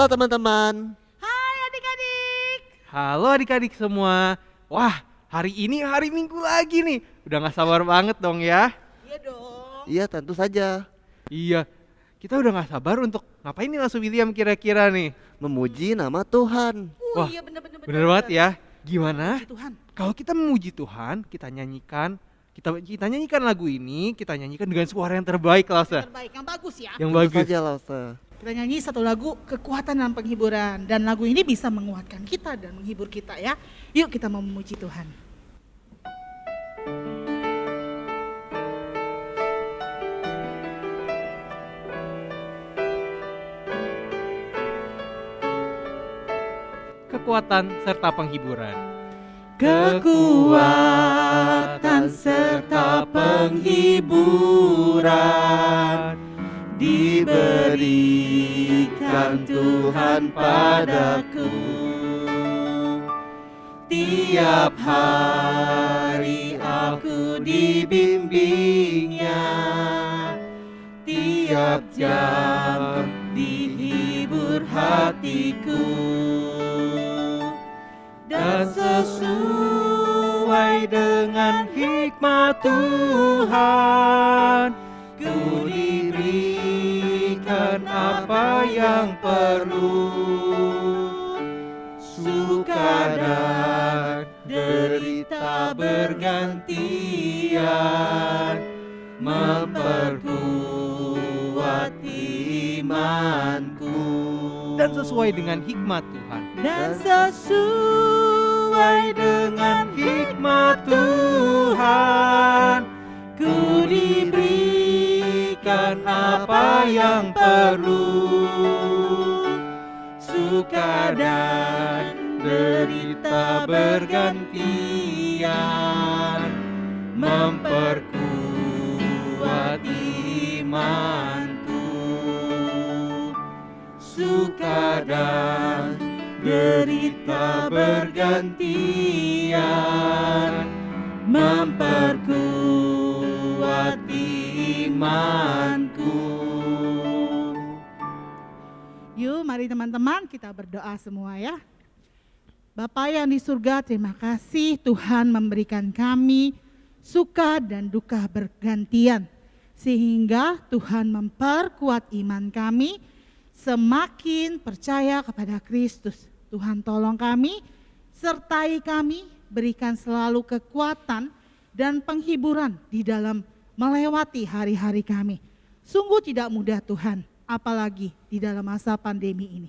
Halo teman-teman. Hai adik-adik. Halo adik-adik semua. Wah, hari ini hari Minggu lagi nih. Udah gak sabar banget dong ya. Iya dong. Iya tentu saja. Iya, kita udah gak sabar untuk ngapain nih langsung William kira-kira nih. Memuji nama Tuhan. Wah, Iya bener-bener. Bener banget ya. Gimana? Puji Tuhan. Kalau kita memuji Tuhan, kita nyanyikan lagu ini, kita nyanyikan dengan suara yang terbaik Lause. Terbaik, yang bagus ya. Yang Tentu bagus. saja Lause. Kita nyanyi satu lagu kekuatan dan penghiburan. Dan lagu ini bisa menguatkan kita dan menghibur kita ya. Yuk kita mau memuji Tuhan. Kekuatan serta penghiburan. Kekuatan serta penghiburan diberikan Tuhan padaku. Tiap hari aku dibimbingnya, tiap jam dihibur hatiku. Dan sesuai dengan hikmat Tuhan, ku diberikan apa yang perlu. Suka dan derita bergantian, memperkuat imanku. Dan sesuai dengan hikmat Tuhan. Dan sesuai dengan hikmat Tuhan, ku diberikan apa yang perlu. Suka dan derita bergantian, memperkuat imanku. Suka dan derita bergantian, memperkuat imanku. Yuk mari teman-teman kita berdoa semua ya. Bapa yang di surga, terima kasih Tuhan memberikan kami suka dan duka bergantian. Sehingga Tuhan memperkuat iman kami, semakin percaya kepada Kristus. Tuhan tolong kami, sertai kami, berikan selalu kekuatan dan penghiburan di dalam melewati hari-hari kami. Sungguh tidak mudah Tuhan, apalagi di dalam masa pandemi ini.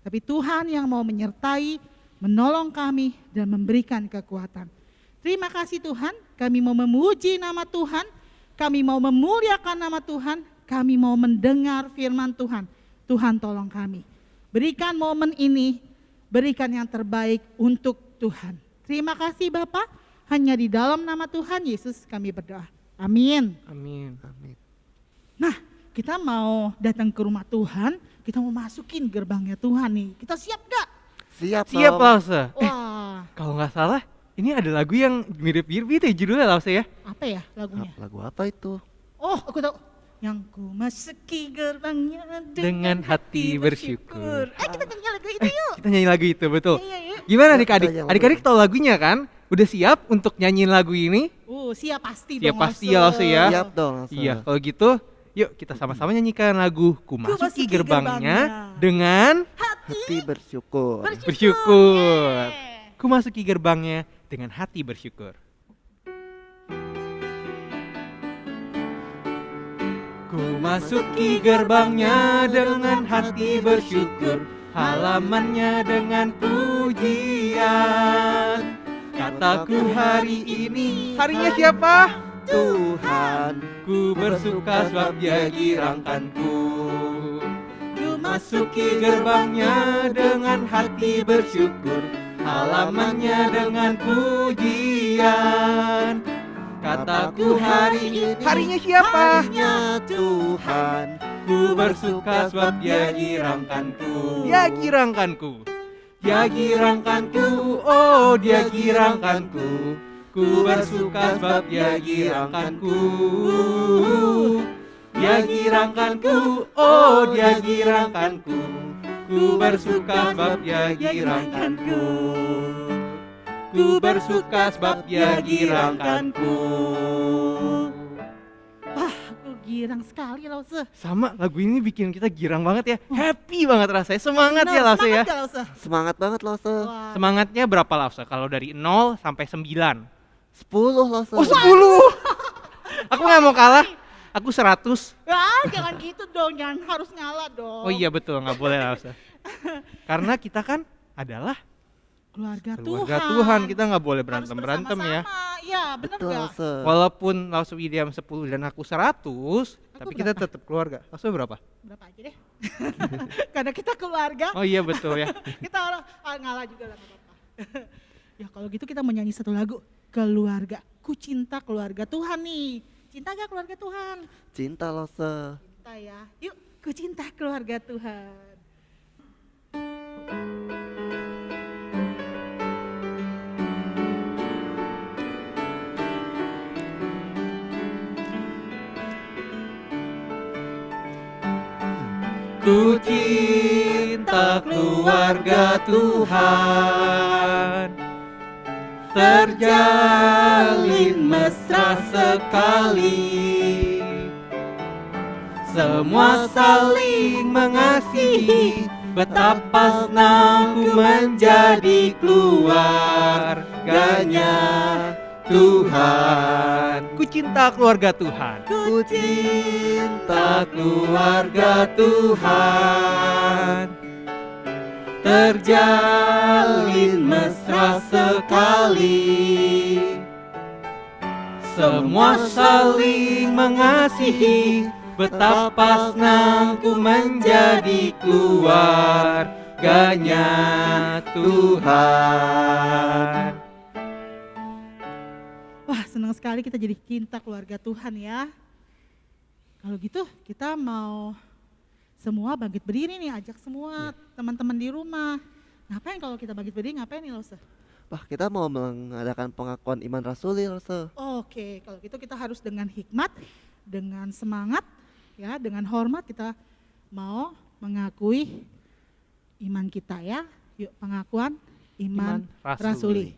Tapi Tuhan yang mau menyertai, menolong kami dan memberikan kekuatan. Terima kasih Tuhan, kami mau memuji nama Tuhan, kami mau memuliakan nama Tuhan, kami mau mendengar firman Tuhan. Tuhan tolong kami, berikan momen ini, berikan yang terbaik untuk Tuhan. Terima kasih Bapak, hanya di dalam nama Tuhan Yesus kami berdoa. Amin. Amin. Amin. Nah, kita mau datang ke rumah Tuhan, kita mau masukin gerbangnya Tuhan nih. Kita siap gak? Siap Siap Om. Lause. Wah, Kalau nggak salah, ini ada lagu yang mirip-mirip itu ya judulnya Lause ya. apa ya lagunya? Lagu apa itu? Oh, aku tahu. Yang ku masuki gerbangnya Dengan hati bersyukur. Kita nyanyi lagu itu yuk. Kita nyanyi lagu itu, betul. Iya, yuk. Gimana Siap, adik-adik? kita yang Adik-adik tahu lagunya kan? Udah siap untuk nyanyiin lagu ini? Siap pasti Siap dong. pasti ya, Lause ya. Siap dong Lause. Iya, kalau gitu yuk kita sama-sama nyanyikan lagu Ku masuki gerbangnya dengan Hati bersyukur. bersyukur. Ku masuki gerbangnya dengan hati bersyukur. Ku masuki gerbangnya dengan hati bersyukur, halamannya dengan pujian. Kataku hari ini, harinya siapa? Tuhan. Ku bersuka sebab Dia girangkanku. Ku masuki gerbangnya dengan hati bersyukur, halamannya dengan pujian. Kataku hari ini, harinya siapa? Harinya Tuhan. Ku bersuka sebab Dia girangkanku. Dia girangkanku. Dia girangkanku, oh Dia girangkanku. Ku bersuka sebab Dia girangkanku. Dia girangkanku, oh Dia girangkanku. Ku bersuka sebab Dia girangkanku. Ku bersuka sebab Dia girangkanku. Wah, aku girang sekali Lause. Sama, lagu ini bikin kita girang banget ya. Happy banget rasanya. Semangat ya Lause ya. Semangat ya Lause? Semangat banget Lause. Wah. Semangatnya berapa Lause? Kalau dari 0 sampai 9. 10 Lause. Oh 10. Aku gak mau kalah. Aku 100. Jangan gitu dong, jangan harus ngalah dong. Oh iya betul, gak boleh Lause. Karena kita kan adalah Keluarga Tuhan, kita gak boleh Harus berantem-berantem ya. bersama-sama. Iya, bener Betul gak? Lause. Walaupun Lause William 10 dan aku 100, tapi kita berapa? tetap keluarga. Lause berapa? Berapa aja deh. Karena kita keluarga, Oh iya betul ya. kita ngalah juga lah, gak apa-apa. Ya kalau gitu kita mau nyanyi satu lagu, Keluarga. Ku cinta keluarga Tuhan nih. Cinta gak keluarga Tuhan? Cinta Lause. Cinta ya. Yuk, ku cinta keluarga Tuhan. Ku cinta keluarga Tuhan, terjalin mesra sekali. Semua saling mengasihi, betapa senang ku menjadi keluarganya Tuhan. Ku cinta keluarga Tuhan. Ku cinta Keluarga Tuhan, terjalin mesra sekali. Semua saling mengasihi, betapa senang ku menjadi keluarganya Tuhan. Wah, senang sekali kita jadi cinta keluarga Tuhan ya. Kalau gitu kita mau semua bangkit berdiri nih, ajak semua teman-teman di rumah. Ngapain kalau kita bangkit berdiri, ngapain nih Lause? Wah, kita mau mengadakan pengakuan iman rasuli Lause. Oke, kalau gitu kita harus dengan hikmat, dengan semangat, ya, dengan hormat kita mau mengakui iman kita ya. Yuk, pengakuan iman rasuli.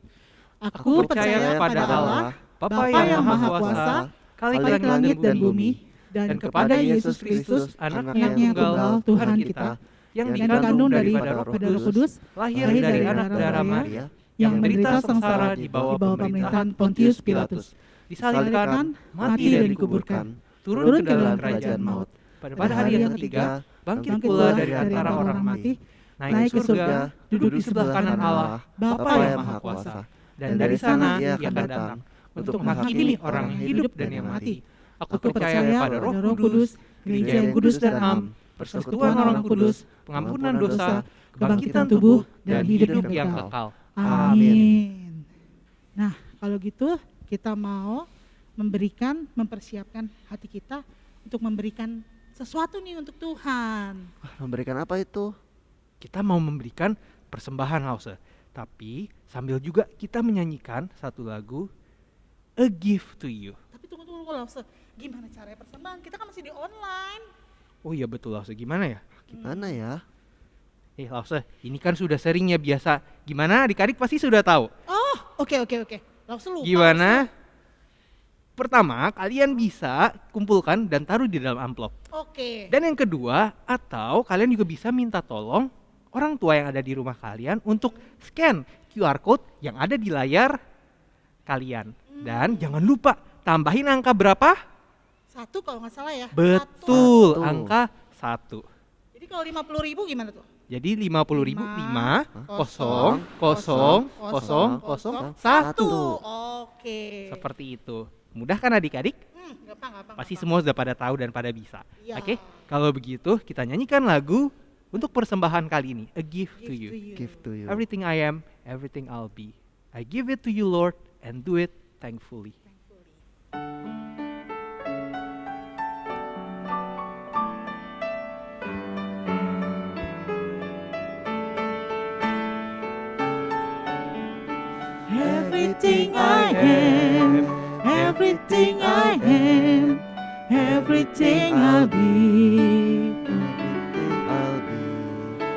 Aku percaya kepada Allah, Bapa yang Maha Kuasa, Khalik langit dan bumi, dan kepada Yesus Kristus, anaknya yang tunggal Tuhan kita, yang dikandung daripada Roh Kudus, lahir dari anak darah Maria, yang menderita sengsara di bawah pemerintahan Pontius Pilatus, disalibkan, mati dan dikuburkan, turun ke dalam kerajaan maut. Pada hari yang ketiga, bangkit pula dari antara orang mati, naik ke surga, duduk di sebelah kanan Allah, Bapa yang Maha Kuasa. Dan dari sana Ia akan datang untuk menghakimi orang yang hidup dan yang mati. Aku percaya pada Roh Kudus, gereja yang kudus dan am, persekutuan orang kudus, pengampunan dosa, kebangkitan tubuh, dan hidup yang kekal. Amin. Nah, kalau gitu kita mau mempersiapkan hati kita untuk memberikan sesuatu nih untuk Tuhan. Wah, memberikan apa itu? Kita mau memberikan persembahan Lause, tapi sambil juga kita menyanyikan satu lagu, A Gift to You. Tapi tunggu Lause, gimana caranya persembahan? Kita kan masih di online. Oh iya betul Lause, gimana ya? Gimana ya? Lause, ini kan sudah sering ya biasa. Gimana adik-adik pasti sudah tahu. Oh, oke. Lause lupa. Gimana? Pertama, kalian bisa kumpulkan dan taruh di dalam amplop. Oke. Dan yang kedua, atau kalian juga bisa minta tolong orang tua yang ada di rumah kalian untuk scan QR code yang ada di layar kalian. Dan jangan lupa tambahin angka berapa? 1 kalau nggak salah ya. Betul, 1. angka 1. Jadi kalau 50.000 gimana tuh? Jadi 50.000 5 kosong, 0 0 0 0 1. Oke. Seperti itu. Mudah kan adik-adik? Gampang. Pasti semua sudah pada tahu dan pada bisa. Iya. Oke, kalau begitu kita nyanyikan lagu untuk persembahan kali ini, A Gift to You. Gift to you. Everything I am, everything I'll be. I give it to you, Lord, and do it thankfully. Everything I am, everything I am, everything I'll be. Everything I'll be.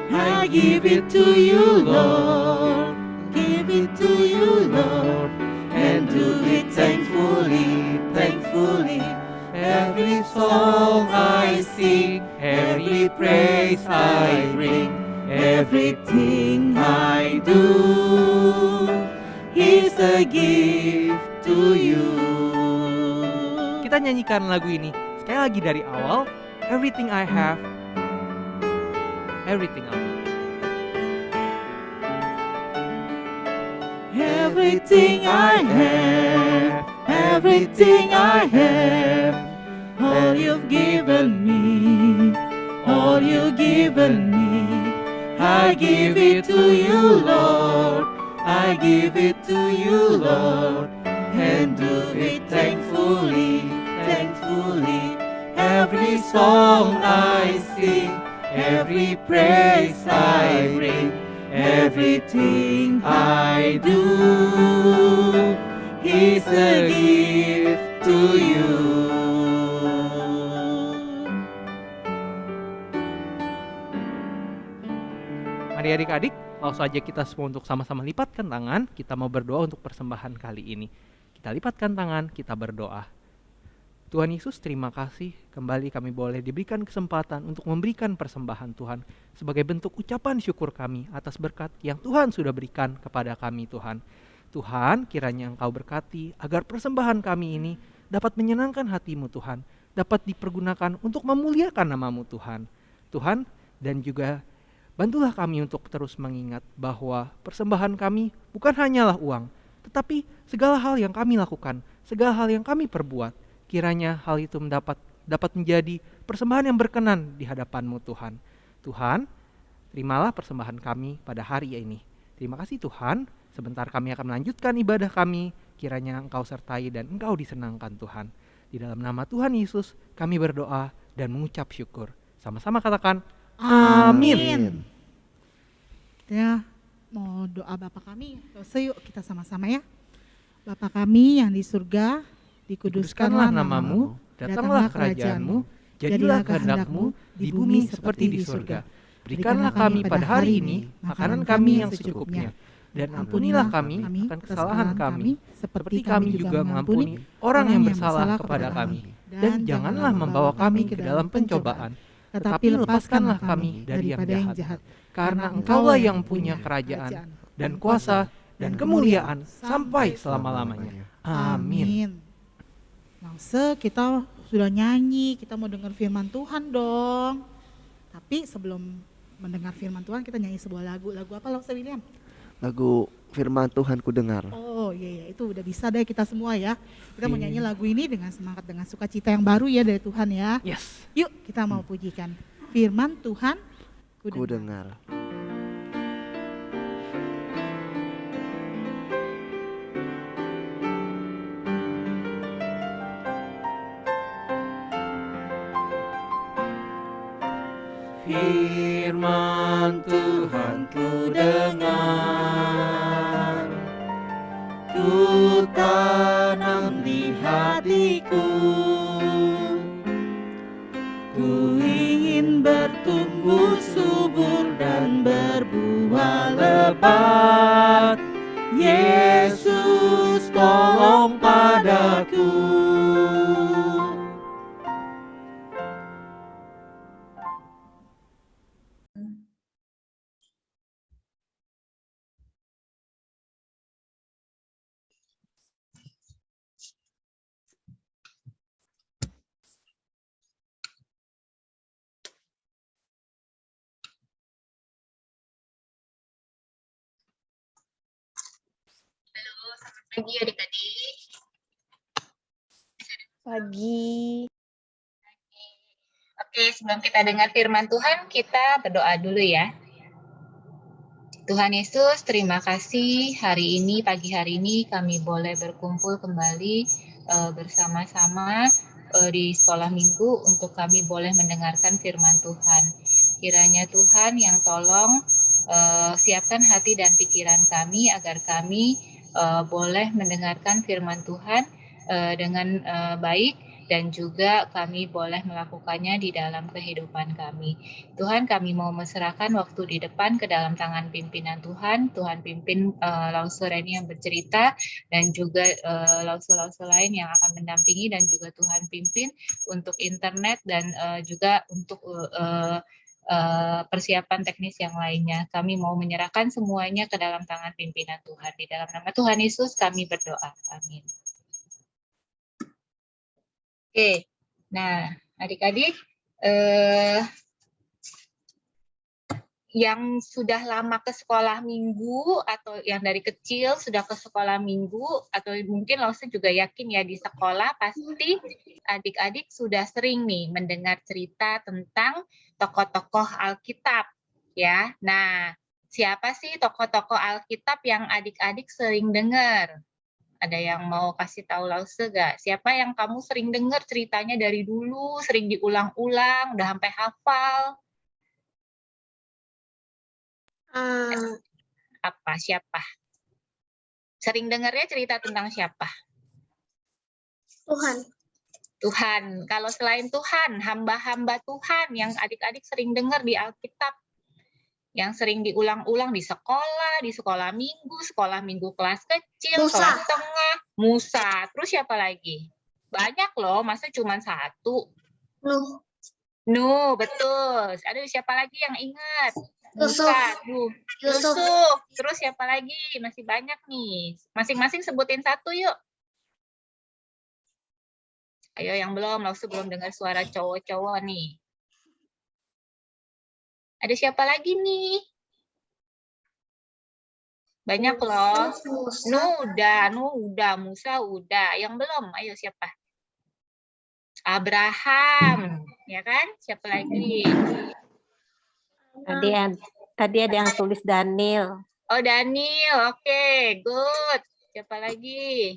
I give it to you, Lord. Give it to you, Lord. And do it thankfully, thankfully. Every song I sing, every praise I bring, everything I do is a gift to you. Kita nyanyikan lagu ini sekali lagi dari awal. Everything I have, everything I want. Everything I have, everything I have, all you've given me, all you've given me, I give it to you, Lord, I give it to you, Lord, and do it thankfully, thankfully. Every song I sing, every praise I bring, everything I do is a gift to you. Mari adik-adik, langsung saja kita semua untuk sama-sama lipatkan tangan. Kita mau berdoa untuk persembahan kali ini. Kita lipatkan tangan, kita berdoa. Tuhan Yesus, terima kasih kembali kami boleh diberikan kesempatan untuk memberikan persembahan Tuhan sebagai bentuk ucapan syukur kami atas berkat yang Tuhan sudah berikan kepada kami, Tuhan. Tuhan, kiranya Engkau berkati agar persembahan kami ini dapat menyenangkan hati-Mu, Tuhan, dapat dipergunakan untuk memuliakan nama-Mu, Tuhan. Tuhan, dan juga bantulah kami untuk terus mengingat bahwa persembahan kami bukan hanyalah uang, tetapi segala hal yang kami lakukan, segala hal yang kami perbuat, kiranya hal itu dapat menjadi persembahan yang berkenan di hadapan-Mu, Tuhan. Tuhan, terimalah persembahan kami pada hari ini. Terima kasih Tuhan, sebentar kami akan melanjutkan ibadah kami, kiranya Engkau sertai dan Engkau disenangkan Tuhan. Di dalam nama Tuhan Yesus kami berdoa dan mengucap syukur. Sama-sama katakan, amin. Kita mau doa Bapa kami, yuk kita sama-sama ya. Bapa kami yang di surga, dikuduskanlah namamu, datanglah kerajaan-Mu, jadilah kehendak-Mu di bumi seperti di surga. Berikanlah kami pada hari ini makanan kami yang secukupnya, dan ampunilah kami akan kesalahan kami, seperti kami juga mengampuni orang yang bersalah kepada kami. Dan janganlah membawa kami ke dalam pencobaan, tetapi lepaskanlah kami dari yang jahat. Karena Engkaulah yang punya kerajaan, dan kuasa, dan kemuliaan sampai selama-lamanya. Amin. Langsung kita sudah nyanyi, kita mau dengar firman Tuhan dong. Tapi sebelum mendengar firman Tuhan, kita nyanyi sebuah lagu. Lagu apa Langsung William? Lagu Firman Tuhan Ku Dengar. Oh iya, itu udah bisa deh kita semua ya. Kita mau nyanyi lagu ini dengan semangat, dengan sukacita yang baru ya dari Tuhan ya. Yes. Yuk kita mau pujikan firman Tuhan Ku dengar. Firman Tuhan ku dengar, ku tanam di hatiku, ku ingin bertumbuh subur dan berbuah lebat. Yesus tolong padaku. Pagi adik-adik. Pagi. Oke, sebelum kita dengar firman Tuhan, kita berdoa dulu ya. Tuhan Yesus, terima kasih hari ini, pagi hari ini kami boleh berkumpul kembali bersama-sama di sekolah minggu untuk kami boleh mendengarkan firman Tuhan. Kiranya Tuhan yang tolong siapkan hati dan pikiran kami agar kami boleh mendengarkan firman Tuhan dengan baik dan juga kami boleh melakukannya di dalam kehidupan kami. Tuhan, kami mau menyerahkan waktu di depan ke dalam tangan pimpinan Tuhan. Tuhan pimpin Lause Reni yang bercerita dan juga lause-lause lain yang akan mendampingi, dan juga Tuhan pimpin untuk internet dan juga untuk persiapan teknis yang lainnya. Kami mau menyerahkan semuanya ke dalam tangan pimpinan Tuhan. Di dalam nama Tuhan Yesus kami berdoa. Amin. Oke, nah adik-adik yang sudah lama ke sekolah minggu atau yang dari kecil sudah ke sekolah minggu, atau mungkin Lause juga yakin ya di sekolah pasti adik-adik sudah sering nih mendengar cerita tentang tokoh-tokoh Alkitab ya. Nah, siapa sih tokoh-tokoh Alkitab yang adik-adik sering dengar? Ada yang mau kasih tahu Lause gak? Siapa yang kamu sering dengar ceritanya dari dulu, sering diulang-ulang, udah sampai hafal? Apa? Siapa? Sering dengarnya cerita tentang siapa? Tuhan. Tuhan. Kalau selain Tuhan, hamba-hamba Tuhan yang adik-adik sering dengar di Alkitab, yang sering diulang-ulang di sekolah minggu kelas kecil, Musa. kelas tengah, Musa. Terus siapa lagi? Banyak loh, masa cuma satu? Nuh. Nuh, betul. Aduh, siapa lagi yang ingat? Yusuf. Musa, Yusuf. Yusuf. Terus siapa lagi? Masih banyak nih. Masing-masing sebutin satu yuk. Ayo yang belum, Lause belum dengar suara cowok-cowok nih. Ada siapa lagi nih? Banyak loh. Nuh udah, Musa udah. Yang belum, ayo siapa? Abraham, ya kan? Siapa lagi? Tadi ada yang tulis Daniel. Oh, Daniel. Oke, good. Siapa lagi?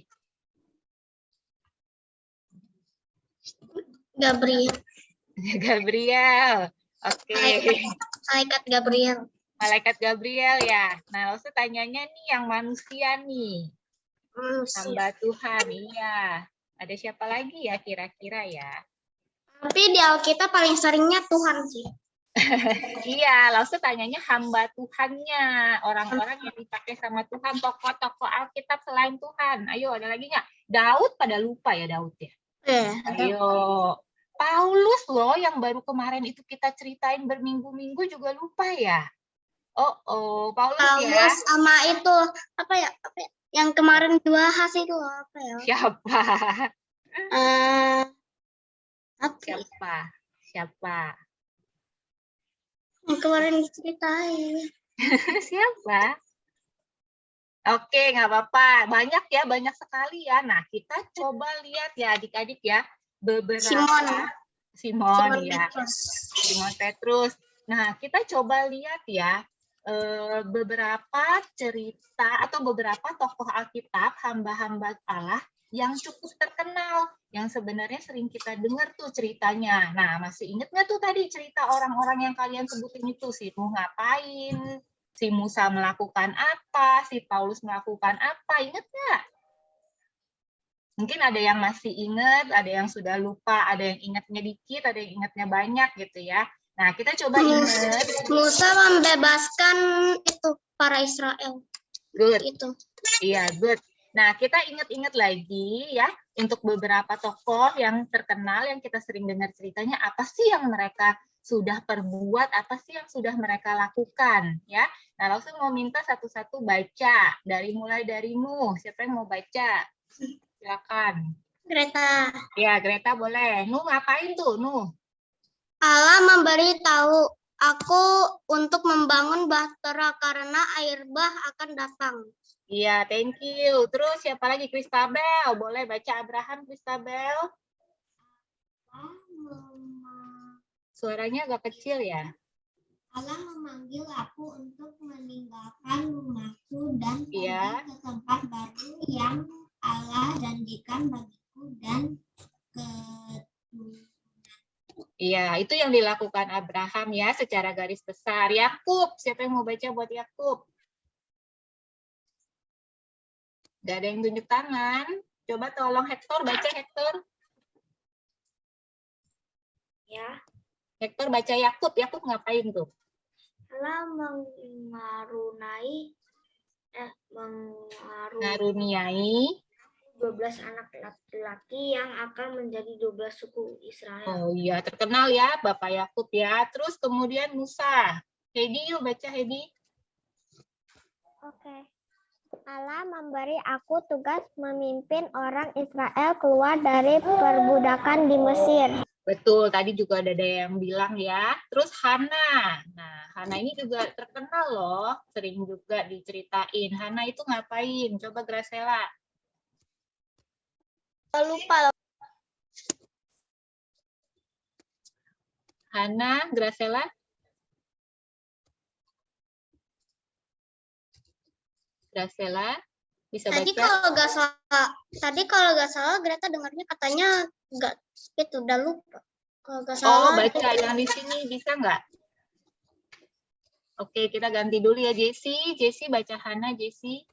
Gabriel. Gabriel. Oke. Malaikat Gabriel. Malaikat Gabriel ya. Nah, Lause tanyanya nih yang manusia nih. Hamba Tuhan, iya. Ada siapa lagi ya kira-kira ya? Tapi di Alkitab paling seringnya Tuhan sih. Iya, Lause tanyanya hamba Tuhannya. Orang-orang yang dipakai sama Tuhan, tokoh-tokoh Alkitab selain Tuhan. Ayo, ada lagi nggak? Daud, pada lupa ya Daud ya? Ayo. Paulus loh yang baru kemarin itu kita ceritain berminggu-minggu juga lupa ya? Paulus ya. Sama itu apa ya? Yang kemarin dibahas itu apa ya? Siapa? Siapa? Yang kemarin diceritain. Siapa? Oke, nggak apa-apa. Banyak ya, banyak sekali ya. Nah, kita coba lihat ya adik-adik ya. Beberapa Simon ya. Simon Petrus. Nah, kita coba lihat ya beberapa cerita atau beberapa tokoh Alkitab, hamba-hamba Allah yang cukup terkenal, yang sebenarnya sering kita dengar tuh ceritanya. Nah, masih ingat nggak tuh tadi cerita orang-orang yang kalian sebutin itu? Si Nuh ngapain? Si Musa melakukan apa? Si Paulus melakukan apa? Ingat nggak? Mungkin ada yang masih ingat, ada yang sudah lupa, ada yang ingatnya dikit, ada yang ingatnya banyak gitu ya. Nah, kita coba ingat. Musa membebaskan itu para Israel. Good. Itu. Iya, good. Nah, kita ingat-ingat lagi ya, untuk beberapa tokoh yang terkenal yang kita sering dengar ceritanya, apa sih yang mereka sudah perbuat, apa sih yang sudah mereka lakukan ya. Nah, langsung mau minta satu-satu baca, mulai dari Nuh. Siapa yang mau baca? Silakan. Greta. Ya, Greta boleh. Nuh ngapain tuh, Nuh? Allah memberitahu aku untuk membangun bahtera karena air bah akan datang. Iya, thank you. Terus siapa lagi? Christabel. Boleh baca Abraham, Christabel? Suaranya agak kecil ya. Allah memanggil aku untuk meninggalkan rumahku dan pergi ke tempat baru yang Allah janjikan bagiku dan keturunanku. Iya, itu yang dilakukan Abraham ya secara garis besar. Yakub, siapa yang mau baca buat Yakub? Gak ada yang tunjuk tangan. Coba tolong Hector, baca Hector. Hector baca Yakub. Yakub ngapain tuh? Allah Ngaruniai. 12 anak laki-laki yang akan menjadi 12 suku Israel. Oh iya, terkenal ya Bapak Yakub ya. Terus kemudian Musa. Hedi, yuk baca Hedi. Oke. Allah memberi aku tugas memimpin orang Israel keluar dari perbudakan di Mesir. Betul, tadi juga ada yang bilang ya. Terus Hana. Nah, Hana ini juga terkenal loh. Sering juga diceritain. Hana itu ngapain? Coba Graciela. Lupa. Hana, Graciela. Graciela, bisa baca? Tadi kalau nggak salah Greta dengarnya katanya nggak itu udah lupa. Kalau nggak salah. Oh, baca yang di sini bisa nggak? Oke, kita ganti dulu ya Jessie. Jessie baca Hana, Jessie.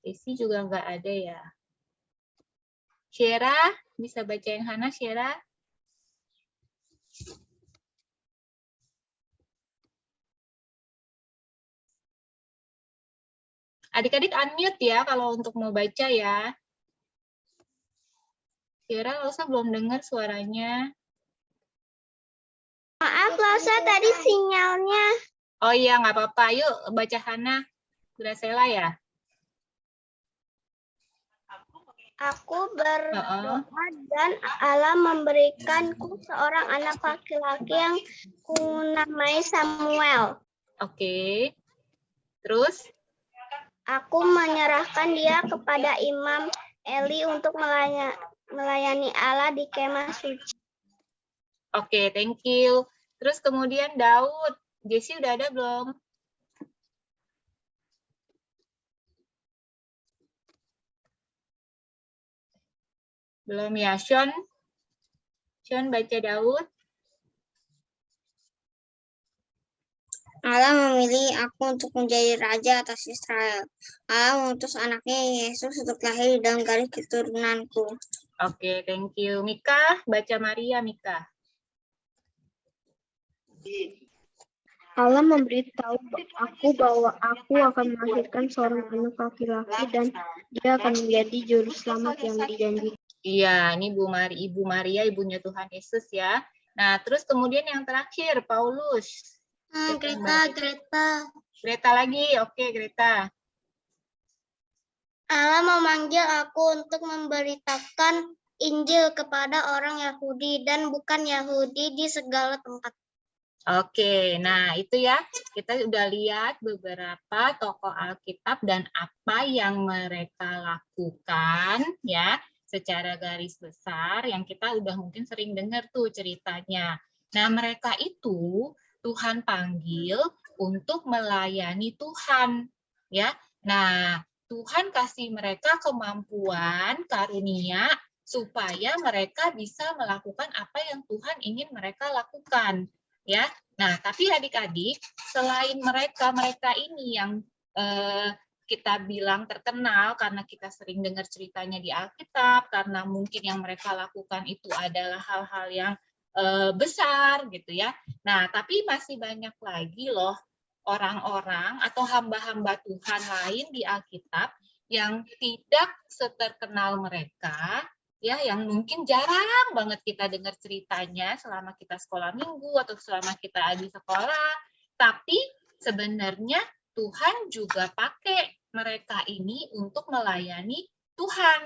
Jessie juga nggak ada ya. Syera, bisa baca yang Hana, Syera? Adik-adik unmute ya kalau untuk mau baca ya. Syera, Losa belum dengar suaranya. Maaf Losa, tadi sinyalnya. Oh iya, nggak apa-apa. Yuk baca Hana. Graciela ya? Aku berdoa dan Allah memberikanku seorang anak laki-laki yang kunamai Samuel. Oke. Terus? Aku menyerahkan dia kepada Imam Eli untuk melayani Allah di kemah suci. Oke, thank you. Terus kemudian Daud. Jessie udah ada belum? Belum ya, Sean? Sean baca Daud. Allah memilih aku untuk menjadi raja atas Israel. Allah mengutus anaknya Yesus untuk lahir dalam garis keturunanku. Oke, thank you. Mika, baca Maria, Mika. Allah memberitahu aku bahwa aku akan melahirkan seorang anak laki-laki dan dia akan menjadi juru selamat yang dijanjikan. Iya, ini Ibu Maria, ibunya Tuhan Yesus ya. Nah, terus kemudian yang terakhir, Paulus. Greta lagi, oke Greta. Allah memanggil aku untuk memberitakan Injil kepada orang Yahudi dan bukan Yahudi di segala tempat. Oke, nah itu ya, kita udah lihat beberapa tokoh Alkitab dan apa yang mereka lakukan ya, secara garis besar yang kita udah mungkin sering dengar tuh ceritanya. Nah, mereka itu Tuhan panggil untuk melayani Tuhan ya. Nah, Tuhan kasih mereka kemampuan, karunia supaya mereka bisa melakukan apa yang Tuhan ingin mereka lakukan. Ya, nah tapi adik-adik selain mereka ini yang kita bilang terkenal karena kita sering dengar ceritanya di Alkitab, karena mungkin yang mereka lakukan itu adalah hal-hal yang besar gitu ya. Nah tapi masih banyak lagi loh orang-orang atau hamba-hamba Tuhan lain di Alkitab yang tidak seterkenal mereka, ya, yang mungkin jarang banget kita dengar ceritanya selama kita sekolah minggu atau selama kita di sekolah, tapi sebenarnya Tuhan juga pakai mereka ini untuk melayani Tuhan,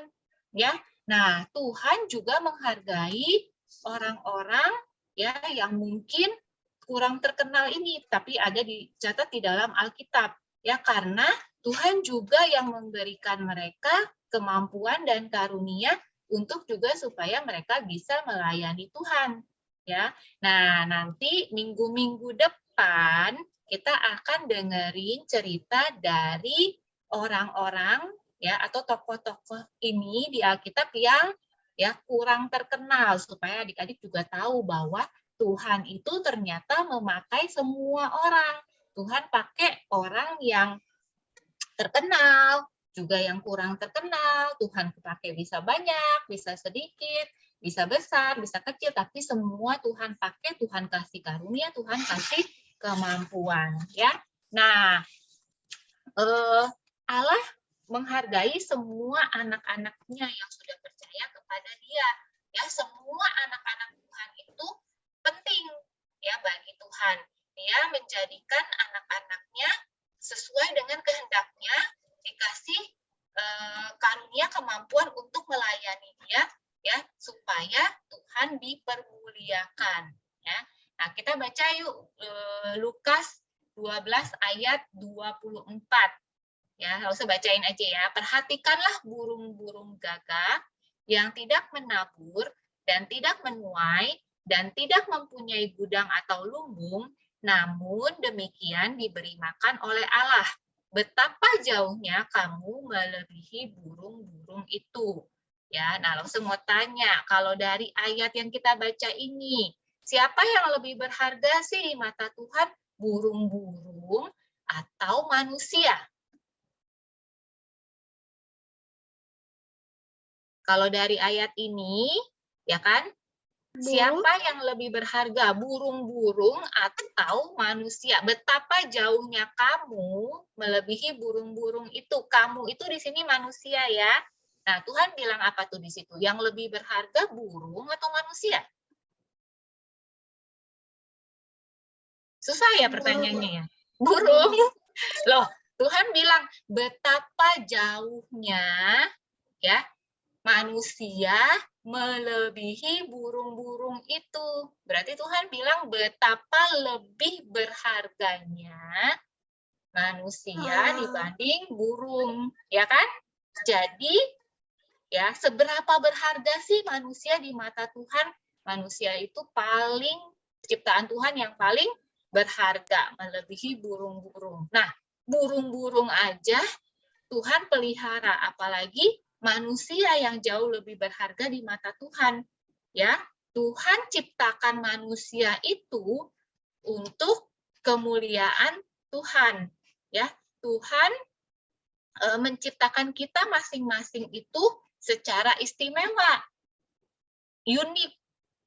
ya. Nah, Tuhan juga menghargai orang-orang ya yang mungkin kurang terkenal ini, tapi ada dicatat di dalam Alkitab, ya, karena Tuhan juga yang memberikan mereka kemampuan dan karunia untuk juga supaya mereka bisa melayani Tuhan, ya. Nah, nanti minggu-minggu depan kita akan dengerin cerita dari orang-orang ya atau tokoh-tokoh ini di Alkitab yang ya kurang terkenal supaya adik-adik juga tahu bahwa Tuhan itu ternyata memakai semua orang. Tuhan pakai orang yang terkenal, juga yang kurang terkenal, Tuhan pakai bisa banyak, bisa sedikit, bisa besar, bisa kecil, tapi semua Tuhan pakai, Tuhan kasih karunia, Tuhan kasih kemampuan, ya. Nah, Allah menghargai semua anak-anaknya yang sudah percaya kepada Dia. Ya, semua anak-anak Tuhan itu penting ya bagi Tuhan. Dia menjadikan anak-anaknya sesuai dengan kehendaknya, dikasih karunia kemampuan untuk melayani Dia, ya, supaya Tuhan dipermuliakan. Ya. Nah, kita baca yuk Lukas 12 ayat 24. Ya, nggak usah bacain aja ya. Perhatikanlah burung-burung gagak yang tidak menabur dan tidak menuai dan tidak mempunyai gudang atau lumbung, namun demikian diberi makan oleh Allah. Betapa jauhnya kamu melebihi burung-burung itu. Ya, nah langsung mau tanya, kalau dari ayat yang kita baca ini, siapa yang lebih berharga sih di mata Tuhan? Burung-burung atau manusia? Kalau dari ayat ini, ya kan, siapa yang lebih berharga, burung-burung atau manusia? Betapa jauhnya kamu melebihi burung-burung itu. Kamu itu di sini manusia ya. Nah, Tuhan bilang apa tuh di situ? Yang lebih berharga burung atau manusia? Susah ya pertanyaannya ya. Burung. Loh, Tuhan bilang betapa jauhnya ya manusia melebihi burung-burung itu. Berarti Tuhan bilang betapa lebih berharganya manusia dibanding burung, ya kan? Jadi, ya, seberapa berharga sih manusia di mata Tuhan? Manusia itu paling ciptaan Tuhan yang paling berharga, melebihi burung-burung. Nah, burung-burung aja Tuhan pelihara, apalagi manusia yang jauh lebih berharga di mata Tuhan. Ya, Tuhan ciptakan manusia itu untuk kemuliaan Tuhan. Ya, Tuhan menciptakan kita masing-masing itu secara istimewa, unik,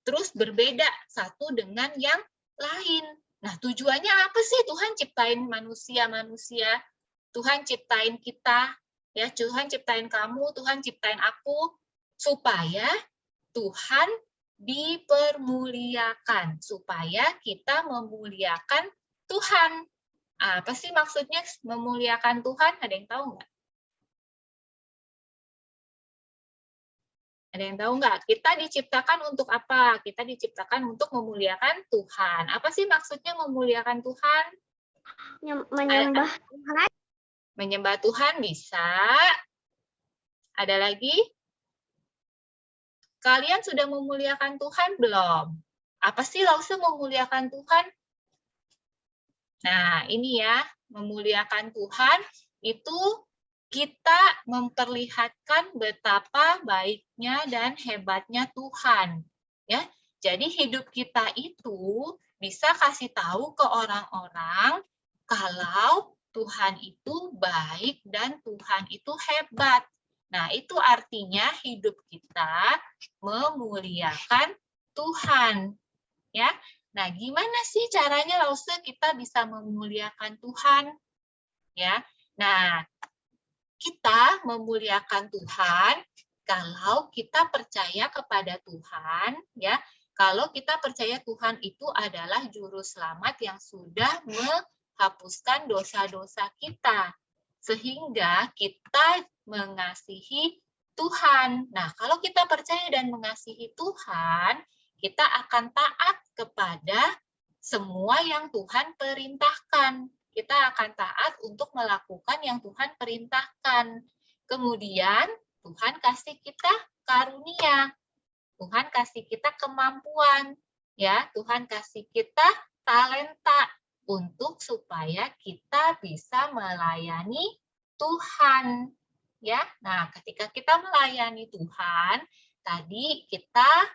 terus berbeda satu dengan yang lain. Nah, tujuannya apa sih Tuhan ciptain manusia-manusia? Tuhan ciptain kita, ya, Tuhan ciptain kamu, Tuhan ciptain aku, supaya Tuhan dipermuliakan, supaya kita memuliakan Tuhan. Apa sih maksudnya memuliakan Tuhan? Ada yang tahu nggak? Ada yang tahu nggak? Kita diciptakan untuk apa? Kita diciptakan untuk memuliakan Tuhan. Apa sih maksudnya memuliakan Tuhan? Menyembah Tuhan. Menyembah Tuhan bisa. Ada lagi? Kalian sudah memuliakan Tuhan belum? Apa sih maksud memuliakan Tuhan? Nah, ini ya, memuliakan Tuhan itu kita memperlihatkan betapa baiknya dan hebatnya Tuhan. Ya, jadi hidup kita itu bisa kasih tahu ke orang-orang kalau Tuhan itu baik dan Tuhan itu hebat. Nah, itu artinya hidup kita memuliakan Tuhan. Ya. Nah, gimana sih caranya Lause kita bisa memuliakan Tuhan? Ya. Nah, kita memuliakan Tuhan kalau kita percaya kepada Tuhan, ya. Kalau kita percaya Tuhan itu adalah juru selamat yang sudah menghapuskan dosa-dosa kita, sehingga kita mengasihi Tuhan. Nah, kalau kita percaya dan mengasihi Tuhan, kita akan taat kepada semua yang Tuhan perintahkan. Kita akan taat untuk melakukan yang Tuhan perintahkan. Kemudian Tuhan kasih kita karunia. Tuhan kasih kita kemampuan. Ya, Tuhan kasih kita talenta untuk supaya kita bisa melayani Tuhan. Ya. Nah, ketika kita melayani Tuhan, tadi kita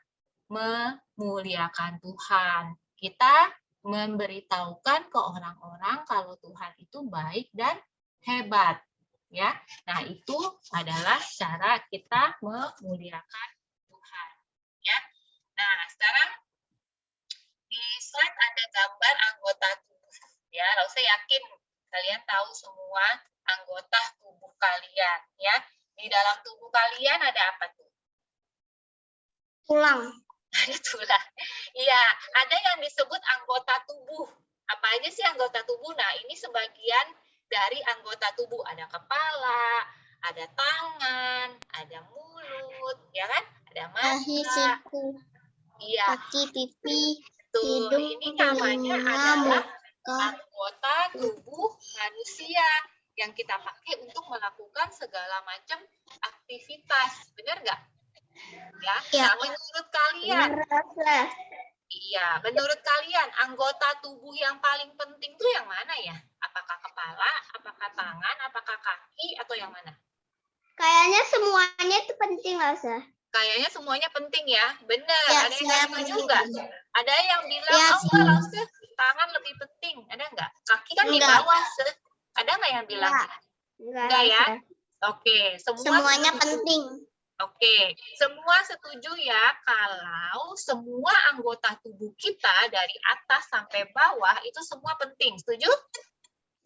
memuliakan Tuhan. Kita memberitahukan ke orang-orang kalau Tuhan itu baik dan hebat. ya. Nah, itu adalah cara kita memuliakan Tuhan, ya. Nah, sekarang di slide ada gambar anggota tubuh, ya. Lalu saya yakin kalian tahu semua anggota tubuh kalian, ya. Di dalam tubuh kalian ada apa tuh? Tulang. Ada tulang. Iya, ada yang disebut anggota tubuh. Apa aja sih anggota tubuh? Nah, ini sebagian dari anggota tubuh. Ada kepala, ada tangan, ada mulut, ya kan? Ada Dahi, mata. siku, Iya, kaki, pipi, tuh. hidung, Ini namanya telinga, adalah muka. anggota tubuh manusia yang kita pakai untuk melakukan segala macam aktivitas. Benar nggak? Ya. Ya. Nah, menurut kalian, iya, menurut kalian anggota tubuh yang paling penting itu yang mana ya? Apakah kepala, apakah tangan, apakah kaki, atau yang mana? Kayaknya semuanya itu penting, Lasa. Kayaknya semuanya penting ya, benar. Ya, Ada yang saya sama penting. juga. Ada yang bilang, Ya, oh enggak, langsung tangan lebih penting. Ada enggak? Kaki kan di Enggak. bawah. Ada enggak yang bilang? Enggak ya? Oke, Semuanya penting. Oke, semua setuju ya kalau semua anggota tubuh kita dari atas sampai bawah itu semua penting. Setuju?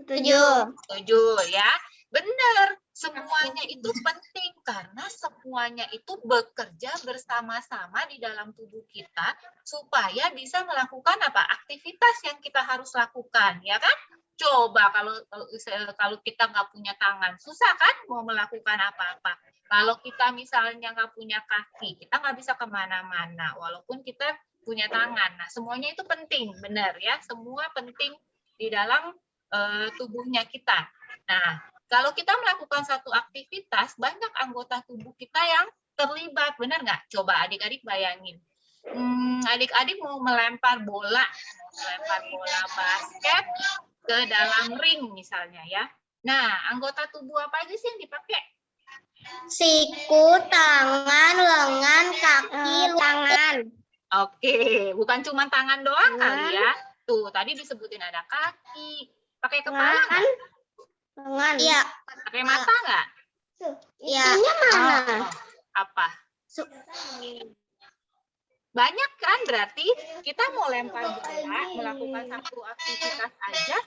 Setuju. Setuju ya. Benar, semuanya itu penting karena semuanya itu bekerja bersama-sama di dalam tubuh kita supaya bisa melakukan apa? Aktivitas yang kita harus lakukan, ya kan? Coba kalau kita nggak punya tangan, susah kan mau melakukan apa-apa. Kalau kita misalnya nggak punya kaki, kita nggak bisa kemana-mana, walaupun kita punya tangan. Nah, semuanya itu penting, benar ya? Semua penting di dalam tubuhnya kita. Nah, kalau kita melakukan satu aktivitas, banyak anggota tubuh kita yang terlibat, benar nggak? Coba adik-adik bayangin. Adik-adik mau melempar bola basket ke dalam ring misalnya ya. Nah, anggota tubuh apa aja sih yang dipakai? Siku, tangan, lengan, kaki, tangan. Oke, bukan cuma tangan doang kali ya. Tuh, tadi disebutin ada kaki. Pakai kepala nggak? Lengan. Iya. Pakai mata nggak? Iya. Mana? Apa? Banyak kan, berarti kita mau lempar bola, melakukan satu aktivitas aja,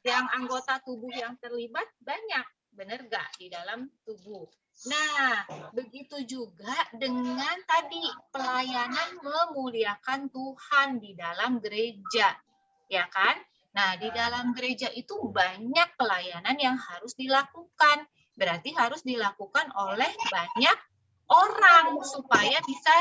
yang anggota tubuh yang terlibat banyak. Bener nggak di dalam tubuh? Nah, begitu juga dengan tadi pelayanan memuliakan Tuhan di dalam gereja, ya kan? Nah, di dalam gereja itu banyak pelayanan yang harus dilakukan. Berarti harus dilakukan oleh banyak orang supaya bisa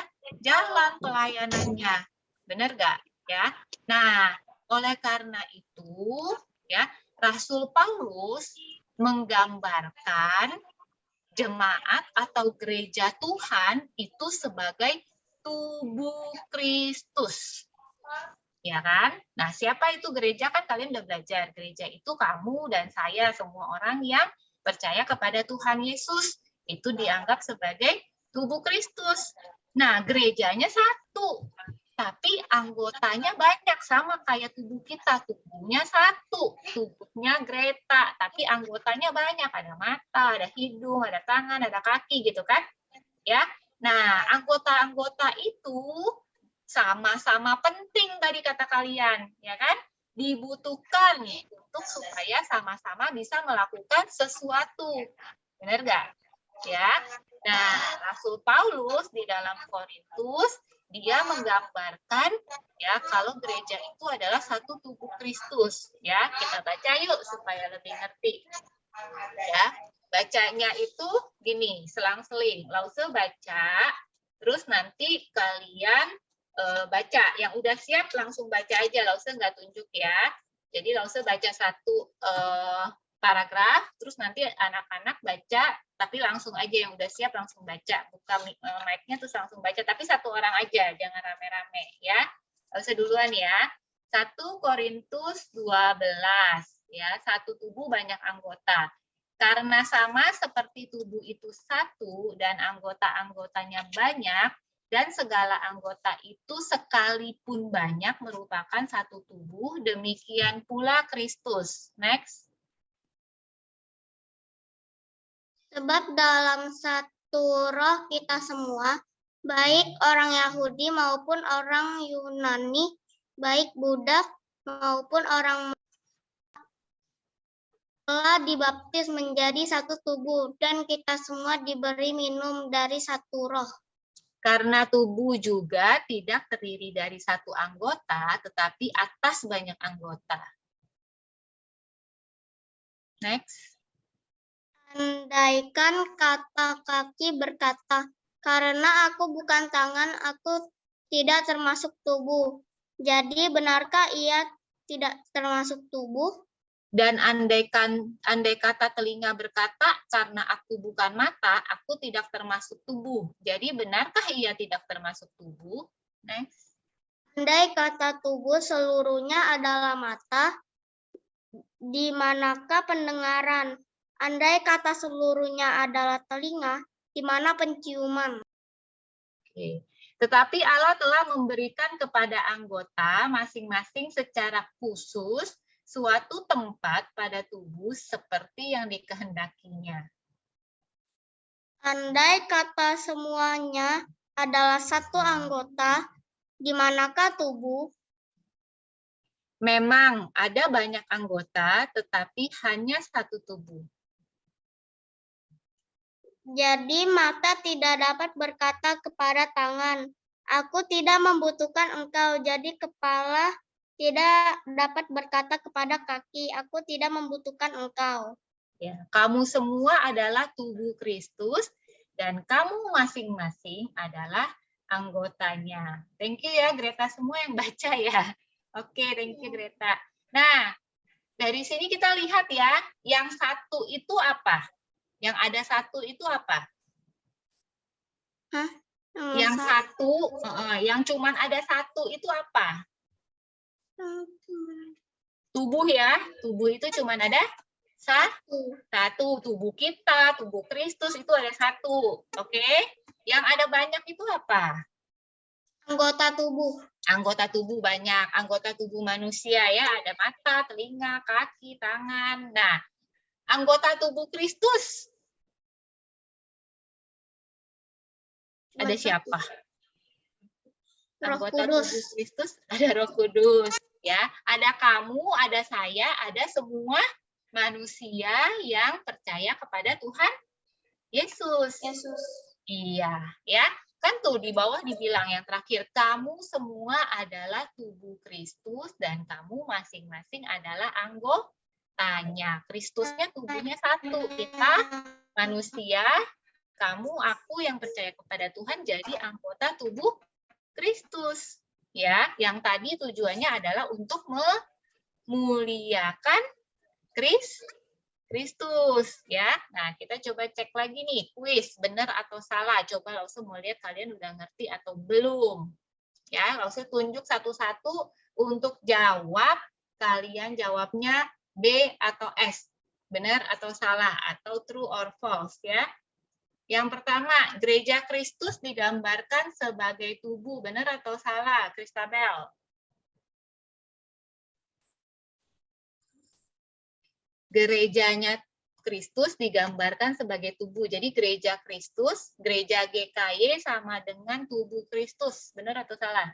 jalan pelayanannya. Benar nggak? Ya. Nah, oleh karena itu, ya, Rasul Paulus menggambarkan jemaat atau gereja Tuhan itu sebagai tubuh Kristus. Ya kan? Nah, siapa itu gereja? Kan kalian udah belajar. Gereja itu kamu dan saya, semua orang yang percaya kepada Tuhan Yesus. Itu dianggap sebagai tubuh Kristus. Nah, gerejanya satu. Tapi anggotanya banyak, sama kayak tubuh kita. Tubuhnya satu. Tubuhnya Greta. Tapi anggotanya banyak. Ada mata, ada hidung, ada tangan, ada kaki gitu kan. Ya. Nah, anggota-anggota itu sama-sama penting tadi kata kalian, ya kan? Dibutuhkan untuk supaya sama-sama bisa melakukan sesuatu. Benar nggak? Ya. Nah, Rasul Paulus di dalam Korintus dia menggambarkan ya kalau gereja itu adalah satu tubuh Kristus, ya. Kita baca yuk supaya lebih ngerti. Ya. Bacanya itu gini, selang-seling. Lause baca, terus nanti kalian baca. Yang udah siap langsung baca aja, Lause nggak tunjuk ya. Jadi Lause baca satu paragraf, terus nanti anak-anak baca, tapi langsung aja yang udah siap langsung baca. Buka mic-nya terus langsung baca, tapi satu orang aja, jangan rame-rame ya. Lause duluan ya. 1 Korintus 12, ya, satu tubuh banyak anggota. Karena sama seperti tubuh itu satu dan anggota-anggotanya banyak, dan segala anggota itu sekalipun banyak merupakan satu tubuh, demikian pula Kristus. Next. Sebab dalam satu roh kita semua, baik orang Yahudi maupun orang Yunani, baik budak maupun orang telah dibaptis menjadi satu tubuh, dan kita semua diberi minum dari satu roh. Karena tubuh juga tidak terdiri dari satu anggota, tetapi atas banyak anggota. Next. Andaikan kata kaki berkata, karena aku bukan tangan, aku tidak termasuk tubuh. Jadi benarkah ia tidak termasuk tubuh? Dan andai kata telinga berkata, karena aku bukan mata, aku tidak termasuk tubuh. Jadi benarkah ia tidak termasuk tubuh? Next. Andai kata tubuh seluruhnya adalah mata, di manakah pendengaran? Andai kata seluruhnya adalah telinga, di mana penciuman? Oke. Tetapi Allah telah memberikan kepada anggota masing-masing secara khusus suatu tempat pada tubuh seperti yang dikehendakinya. Andai kata semuanya adalah satu anggota, di manakah tubuh? Memang ada banyak anggota, tetapi hanya satu tubuh. Jadi mata tidak dapat berkata kepada tangan, aku tidak membutuhkan engkau. Jadi kepala tidak dapat berkata kepada kaki, aku tidak membutuhkan engkau. Ya, kamu semua adalah tubuh Kristus dan kamu masing-masing adalah anggotanya. Thank you ya Greta semua yang baca ya. Oke, thank you Greta. Nah, dari sini kita lihat ya, yang satu itu apa? Yang ada satu itu apa? Hah? Yang satu, yang cuman ada satu itu apa? Tubuh ya, tubuh itu cuman ada satu. Tubuh kita, tubuh Kristus itu ada satu. Oke? Yang ada banyak itu apa? Anggota tubuh. Anggota tubuh banyak. Anggota tubuh manusia ya, ada mata, telinga, kaki, tangan. Nah, anggota tubuh Kristus ada siapa? Anggota tubuh Kristus ada Roh Kudus ya. Ada kamu, ada saya, ada semua manusia yang percaya kepada Tuhan Yesus. Iya, ya. Kan tuh di bawah dibilang yang terakhir, kamu semua adalah tubuh Kristus dan kamu masing-masing adalah anggotanya. Kristusnya tubuhnya satu, kita manusia, kamu, aku yang percaya kepada Tuhan jadi anggota tubuh Kristus. Ya, yang tadi tujuannya adalah untuk memuliakan Kristus ya. Nah, kita coba cek lagi nih, kuis benar atau salah. Coba langsung mau lihat kalian udah ngerti atau belum. Ya, langsung tunjuk satu-satu untuk jawab. Kalian jawabnya B atau S. Benar atau salah atau true or false ya. Yang pertama, gereja Kristus digambarkan sebagai tubuh. Benar atau salah, Christabel? Gerejanya Kristus digambarkan sebagai tubuh. Jadi gereja Kristus, gereja GKY sama dengan tubuh Kristus. Benar atau salah?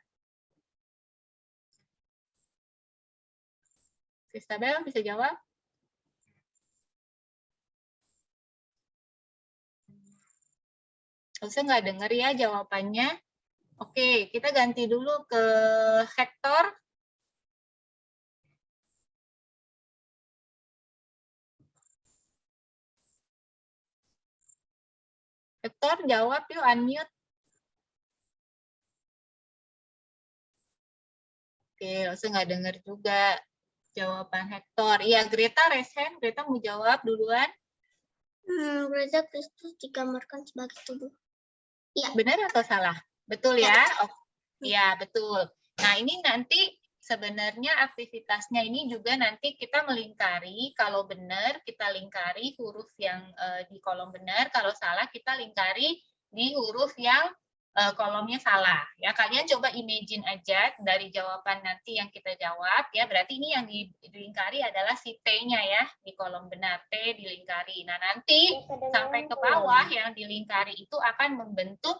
Christabel bisa jawab? Saya nggak dengar ya jawabannya. Oke, kita ganti dulu ke Hector. Hector, jawab yuk, unmute. Oke, saya nggak dengar juga jawaban Hector. Iya, Greta, resen. Greta mau jawab duluan. Gereja Kristus digambarkan sebagai tubuh. Ya. Benar atau salah? Betul ya? Oh, ya, betul. Nah, ini nanti sebenarnya aktivitasnya ini juga nanti kita melingkari. Kalau benar, kita lingkari huruf yang di kolom benar. Kalau salah, kita lingkari di huruf yang kolomnya salah. Ya, kalian coba imagine aja dari jawaban nanti yang kita jawab ya. Berarti ini yang dilingkari adalah si T-nya ya, di kolom benar T dilingkari. Nah, nanti sampai ke bawah yang dilingkari itu akan membentuk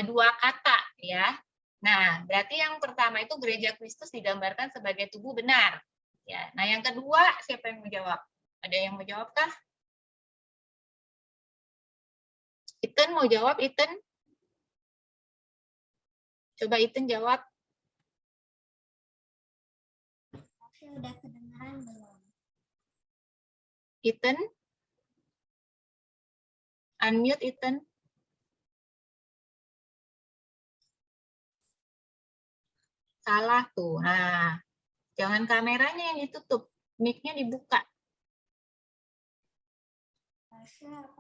dua kata ya. Nah, berarti yang pertama itu gereja Kristus digambarkan sebagai tubuh benar. Ya. Nah, yang kedua siapa yang mau jawab? Ada yang mau jawab kah? Iten mau jawab, Iten? Coba Iten jawab. Udah kedengaran belum? Iten? Unmute Iten. Salah tuh. Nah, jangan kameranya yang ditutup. Mic-nya dibuka.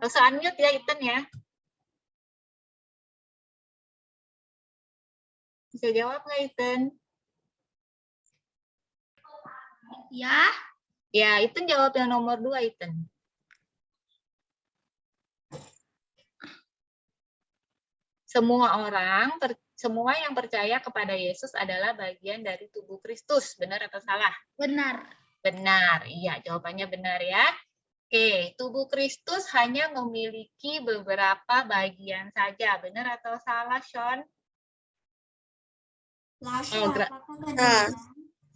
Terus unmute ya Iten ya. Bisa jawab nggak Iten? Ya. Ya, Iten jawab yang nomor 2 Iten. Semua yang percaya kepada Yesus adalah bagian dari tubuh Kristus. Benar atau salah? Benar. Benar. Iya, jawabannya benar ya. Oke, tubuh Kristus hanya memiliki beberapa bagian saja. Benar atau salah, Sean?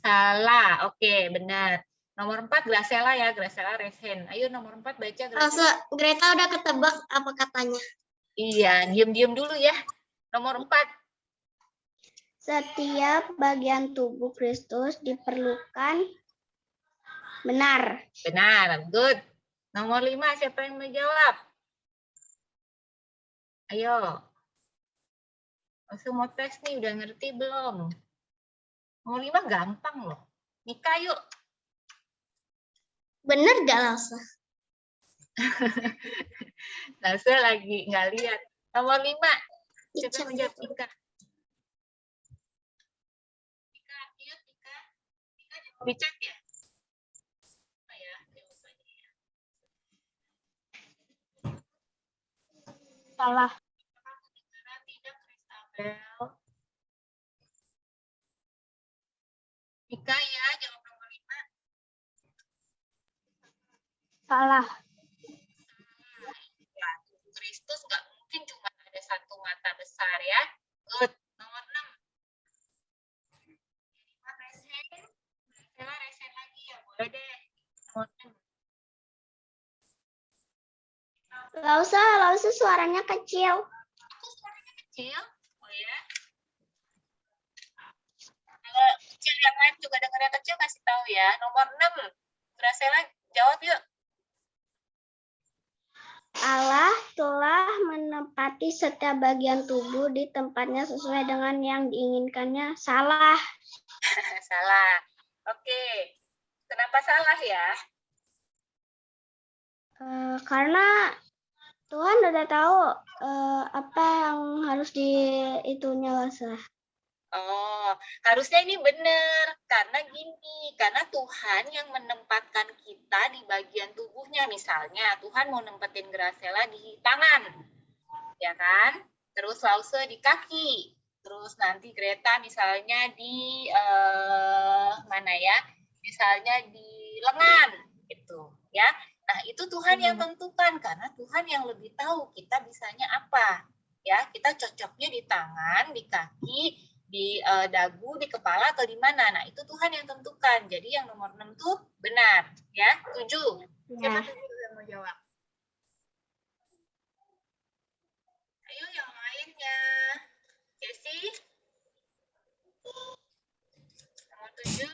Salah. Oke, benar. Nomor 4, Graciela ya. Graciela Resen. Ayo nomor 4 baca. Graciela. Greta udah ketebak apa katanya? Iya, diam-diam dulu ya. Nomor 4. Setiap bagian tubuh Kristus diperlukan. Benar. Benar, good. Nomor 5, siapa yang menjawab? Ayo. Langsung mau tes nih, udah ngerti belum? Nomor 5 gampang loh. Mika yuk. Benar gak Lasa? Lasa lagi nggak lihat. Nomor 5. Siapa yang menjawab Mika? Mika, yuk Mika. Mika jawab di chat ya? Salah. Tidak, Kristabel. Mika ya, jawab nomor 5. Salah. Ya, tubuh Kristus nggak mungkin cuma ada satu mata besar ya. Good. Nomor 6. Resen lagi ya, boleh deh. Nomor 6. Lausa suaranya kecil. Aku suaranya kecil. Oh ya. Kalau kecil yang lain juga dengarnya kecil, kasih tahu ya. Nomor 6. Graciela jawab yuk. Allah telah menempati setiap bagian tubuh di tempatnya sesuai dengan yang diinginkannya. Salah. Salah. Oke. Kenapa salah ya? Karena Tuhan udah tahu apa yang harus itunya Lausa. Oh, harusnya ini benar. Karena gini, karena Tuhan yang menempatkan kita di bagian tubuhnya. Misalnya, Tuhan mau nempetin Graciela di tangan. Ya kan? Terus Lause di kaki. Terus nanti Greta misalnya di mana ya? Misalnya di lengan gitu, ya. Nah, itu Tuhan yang tentukan karena Tuhan yang lebih tahu kita bisanya apa. Ya, kita cocoknya di tangan, di kaki, di dagu, di kepala atau di mana. Nah, itu Tuhan yang tentukan. Jadi yang nomor 6 tuh benar, ya. 7. Siapa 7 yang mau jawab? Ayo yang lainnya. Jessy? Nomor 7.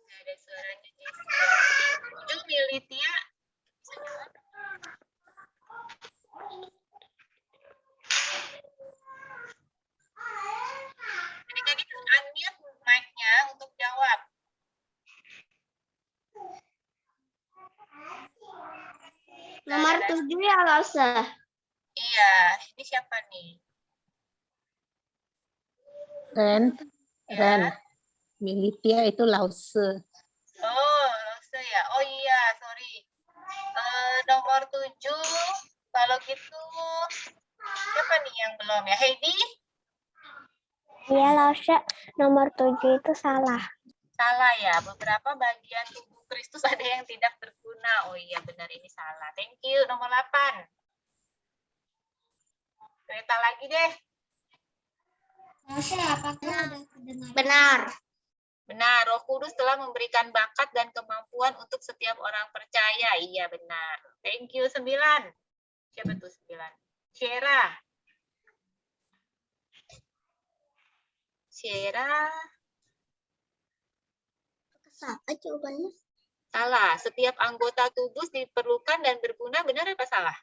Nggak ada suaranya Jessy. 7 Militia. Adik-adik unmute mic-nya untuk jawab. Nomor 7 ya Lausa. Iya, ini siapa nih? Ren, Ya. Militia itu Lause. Oh, Lause ya. Oh iya, sorry. nomor 7. Kalau gitu, siapa nih yang belum ya? Heidi? Iya, Lausya, nomor 7 itu salah. Salah ya, beberapa bagian tubuh Kristus ada yang tidak berguna. Oh iya, benar ini salah. Thank you. Nomor 8. Kereta lagi deh. Lausya, apakah udah kedengaran? Benar. Benar, Roh Kudus telah memberikan bakat dan kemampuan untuk setiap orang percaya. Iya, benar. Thank you. 9. Siapa tuh 9? Syera. Syera. Apa jawabannya? Salah. Setiap anggota tubuh diperlukan dan berguna. Benar apa salah?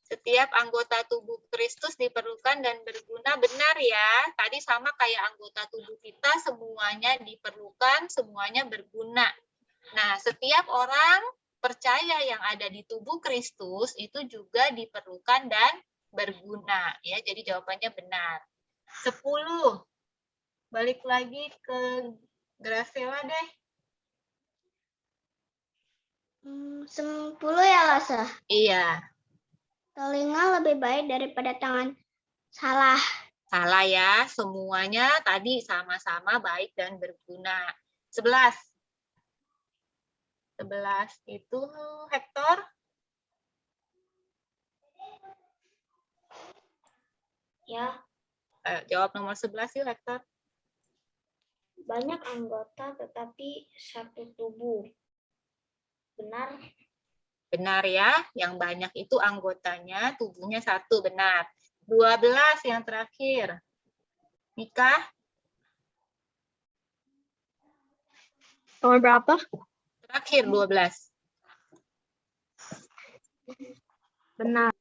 Setiap anggota tubuh Kristus diperlukan dan berguna. Benar ya. Tadi sama kayak anggota tubuh kita, semuanya diperlukan, semuanya berguna. Nah, setiap orang percaya yang ada di tubuh Kristus itu juga diperlukan dan berguna. Ya, jadi jawabannya benar. 10. Balik lagi ke Graciela deh. 10 ya, Lasa. Iya, Telinga lebih baik daripada tangan. Salah. salah ya. Semuanya tadi sama-sama baik dan berguna. 11. 11 itu Hector. Ya, Jawab nomor 11 yuk, Hector. banyak anggota tetapi satu tubuh. Benar? Benar ya, yang banyak itu anggotanya, tubuhnya satu, benar. 12 yang terakhir. Nikah, Nomor berapa? terakhir 12. Benar.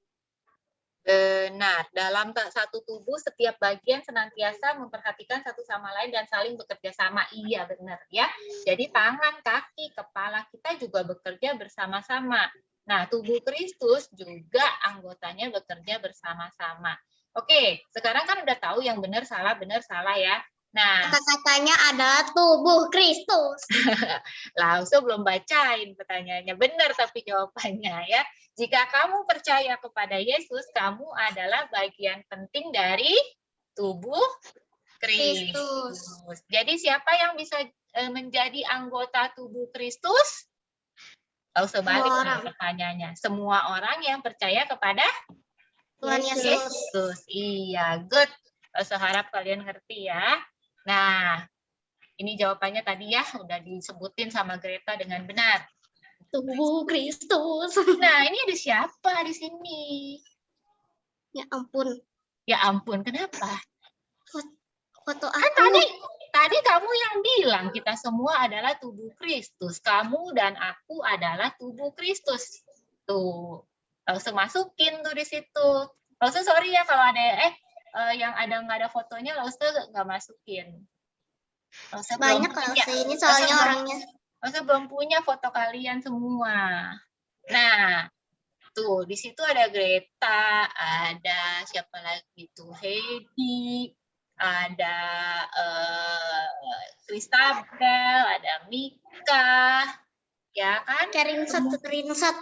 Benar, dalam satu tubuh setiap bagian senantiasa memperhatikan satu sama lain dan saling bekerja sama. Iya, benar ya. Jadi tangan, kaki, kepala kita juga bekerja bersama-sama. Nah, tubuh Kristus juga anggotanya bekerja bersama-sama. Oke, sekarang kan udah tahu yang benar salah ya. Nah, Kata-katanya adalah tubuh Kristus. Lauso belum bacain pertanyaannya. Benar tapi jawabannya ya. Jika kamu percaya kepada Yesus, kamu adalah bagian penting dari tubuh Kristus. Jadi siapa yang bisa menjadi anggota tubuh Kristus? Lauso balik Semua nih orang. pertanyaannya. Semua orang yang percaya kepada Tuhan Yesus. Yesus. Iya, good. Lauso harap kalian ngerti ya. Nah, ini jawabannya tadi ya, udah disebutin sama Greta dengan benar. Tubuh Kristus. Nah, ini ada siapa di sini? Ya ampun. Ya ampun, kenapa? Foto Kan aku. tadi kamu yang bilang kita semua adalah tubuh Kristus. Kamu dan aku adalah tubuh Kristus. Tuh, langsung masukin tuh di situ. Langsung sorry ya kalau ada yang nggak ada fotonya, langsung nggak masukin. Langsung Banyak kalau ini soalnya orangnya. Langsung belum punya foto kalian semua. Nah, tuh di situ ada Greta, ada siapa lagi tuh Heidi, ada Christabel, ada Mika, ya kan? Screenshot,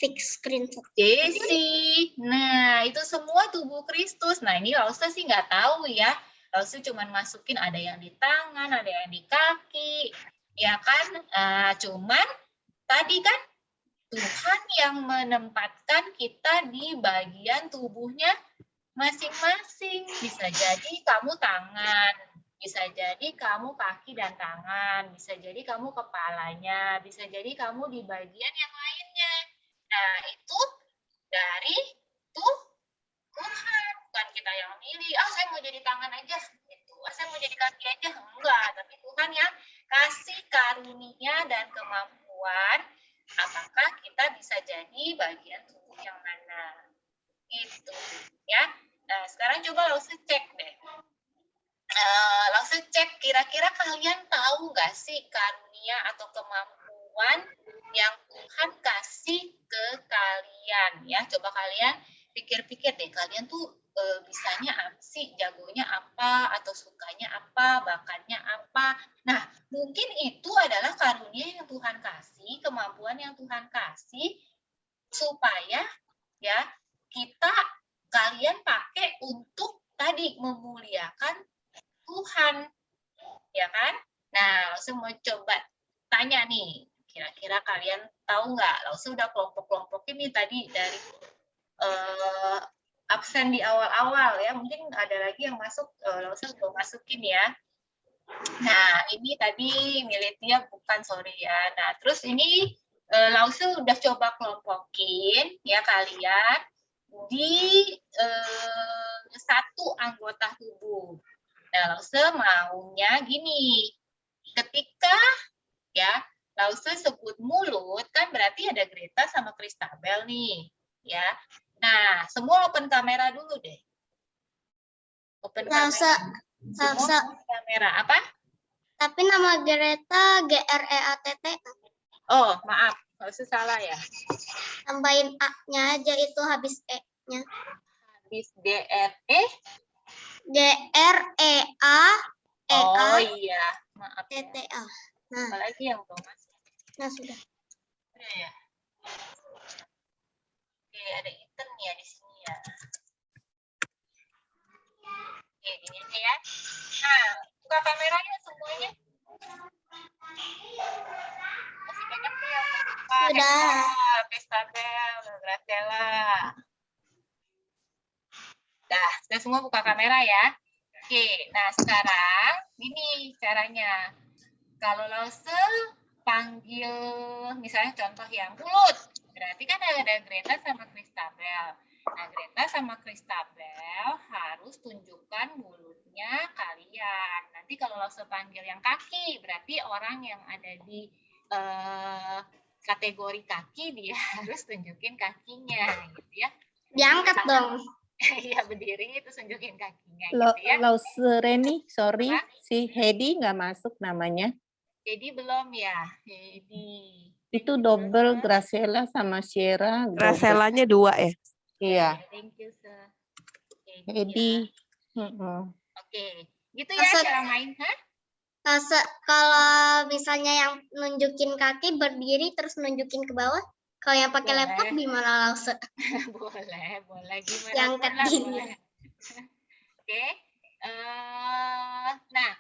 fix screenshot. Jessie. Nah, itu semua tubuh Kristus. Nah, ini Lausa sih nggak tahu ya. Lausa cuma masukin ada yang di tangan, ada yang di kaki, ya kan? Cuman tadi kan Tuhan yang menempatkan kita di bagian tubuhnya masing-masing. Bisa jadi kamu tangan, bisa jadi kamu kaki dan tangan, bisa jadi kamu kepalanya, bisa jadi kamu di bagian yang lainnya. Nah, itu dari Tuhan, bukan kita yang milih. Saya mau jadi tangan aja, gitu. Saya mau jadi kaki aja, enggak. Tapi Tuhan yang kasih karunia dan kemampuan. Apakah kita bisa jadi bagian tubuh yang mana? Gitu, ya. Nah, sekarang coba langsung cek deh. Langsung cek kira-kira kalian tahu nggak sih karunia atau kemampuan yang Tuhan kasih ke kalian ya. Coba kalian pikir-pikir deh, kalian tuh bisanya apa sih, jagonya apa, atau sukanya apa, bakatnya apa. Nah, mungkin itu adalah untuk tadi memuliakan Tuhan, ya kan? Nah, langsung mau coba tanya nih, kira-kira kalian tahu nggak? Langsung udah kelompok-kelompok ini tadi dari absen di awal-awal ya, mungkin ada lagi yang masuk, langsung gue masukin ya. Nah, ini tadi milik dia bukan, sorry ya. Nah, terus ini langsung udah coba kelompokin ya kalian di satu anggota tubuh. Nah, langsung maunya gini, ketika ya langsung sebut mulut kan berarti ada Greta sama Christabel nih ya. Nah, semua open kamera dulu deh. Open Lause, kamera. Semua open kamera. Apa? tapi nama Greta G-R-E-A-T-T. Oh, maaf. Langsung salah ya. Tambahin A-nya aja itu habis E-nya. Habis D-R-E. G-R-E-A-T-T-A. Oh iya, maaf ya. Nah, Apalagi yang belum masuk. nah sudah. Udah ya. Oke, ada Ethan ya di sini ya. Oke, gini aja ya. Nah, buka kameranya semuanya. Masih banyak tuh yang buka. Sudah. Christabel, Graciela. Dah, sudah semua buka kamera ya. Oke, nah sekarang ini caranya. Kalau langsung panggil, misalnya contoh yang mulut, berarti kan ada Greta sama Christabel. Nah, Greta sama Christabel harus tunjukkan mulutnya kalian. Nanti kalau langsung panggil yang kaki, berarti orang yang ada di kategori kaki dia harus tunjukin kakinya, gitu ya. Diangkat dong. Iya, berdiri terus tunjukin kakinya, Lo, gitu ya. Reni, sorry, Apa? si Hedi nggak masuk namanya. Jadi belum ya, jadi Itu double Graciela sama Sierra. double. Gracelanya 2 ya? Iya, thank you sir. Hedi. Oke, gitu ya cara main, ha? Kalau misalnya yang nunjukin kaki berdiri terus nunjukin ke bawah, kalau yang pakai Boleh. laptop gimana Lause? boleh gimana Yang pun lah, ketiga. boleh. Oke, nah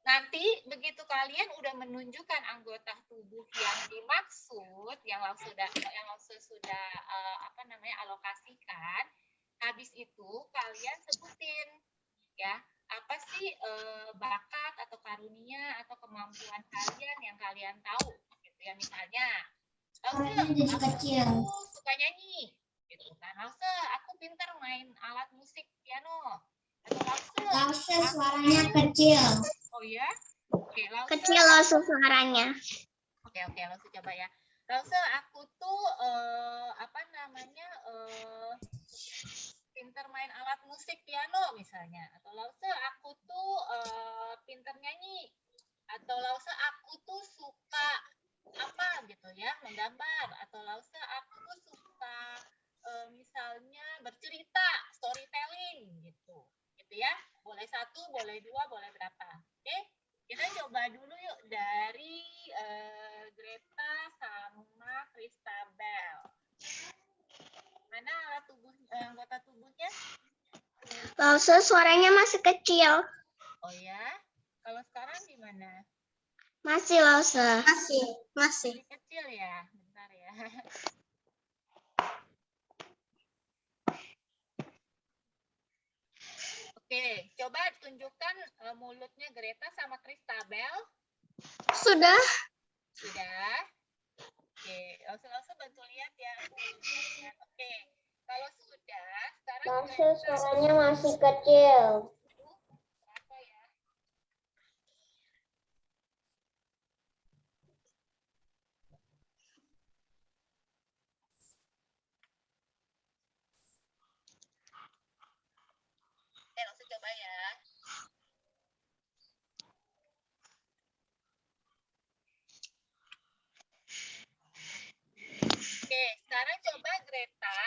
nanti begitu kalian udah menunjukkan anggota tubuh yang dimaksud, yang langsung sudah alokasikan, habis itu kalian sebutin ya apa sih bakat atau karunia atau kemampuan kalian yang kalian tahu, gitu ya. Misalnya, aku suka nyanyi, gitu kan. Aku pintar main alat musik piano. Lause suaranya kecil. Oh ya? Oke, Kecil Lause suaranya. Oke, langsung coba ya. Langsung aku tuh pinter main alat musik piano misalnya, atau langsung aku tuh pinter nyanyi, atau langsung aku tuh suka apa gitu ya, menggambar, atau langsung aku tuh suka misalnya bercerita, storytelling gitu ya. Boleh 1, boleh 2, boleh berapa. Oke, kita coba dulu yuk dari Greta sama Christabel. Mana anggota tubuhnya? Lause suaranya masih kecil. Oh ya, kalau sekarang gimana? Masih Lause. Masih. Kecil ya, bentar ya. Oke, coba tunjukkan mulutnya Greta sama Christabel. Sudah. Sudah. Oke, langsung bantu lihat ya. Oke, kalau sudah, sekarang Lause suaranya masih kecil. apa ya? Langsung coba ya. Oke, sekarang coba Greta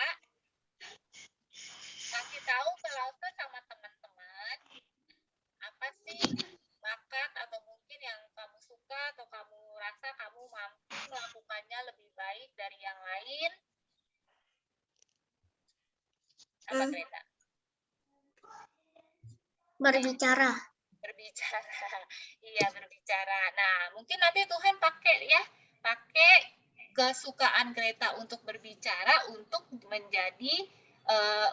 kasih tahu ke Lause sama teman-teman apa sih bakat atau mungkin yang kamu suka atau kamu rasa kamu mampu melakukannya lebih baik dari yang lain. Apa Greta? Berbicara. Berbicara. Iya, berbicara. Nah, mungkin nanti Tuhan pakai kesukaan Greta untuk berbicara untuk menjadi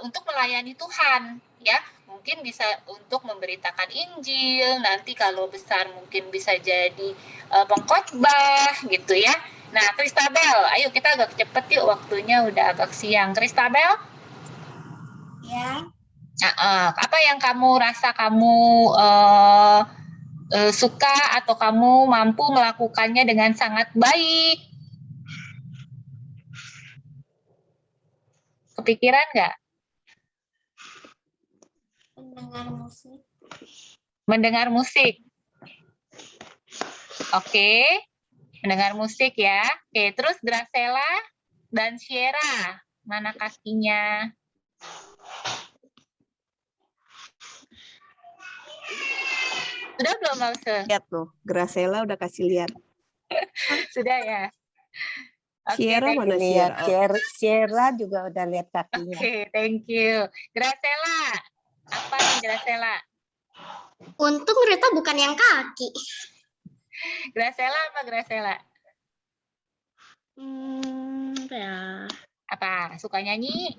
untuk melayani Tuhan, ya. Mungkin bisa untuk memberitakan Injil, nanti kalau besar mungkin bisa jadi pengkhotbah gitu ya. Nah, Kristabel, ayo kita agak cepet yuk, waktunya udah agak siang. Kristabel? Ya. Apa yang kamu rasa kamu suka atau kamu mampu melakukannya dengan sangat baik? Kepikiran nggak? Mendengar musik. Mendengar musik. Oke. Mendengar musik ya. Oke, terus Gracela dan Sierra, mana kakinya? Sudah belum, Lause? Lihat tuh, Gracela udah kasih lihat. Sudah ya. Oke, Sierra thank mana you. Sierra? Sierra juga udah lihat kakinya. Oke, thank you. Gracela, apa nih Gracela? Untung Rita bukan yang kaki. Gracela apa Gracela? Apa? Suka nyanyi?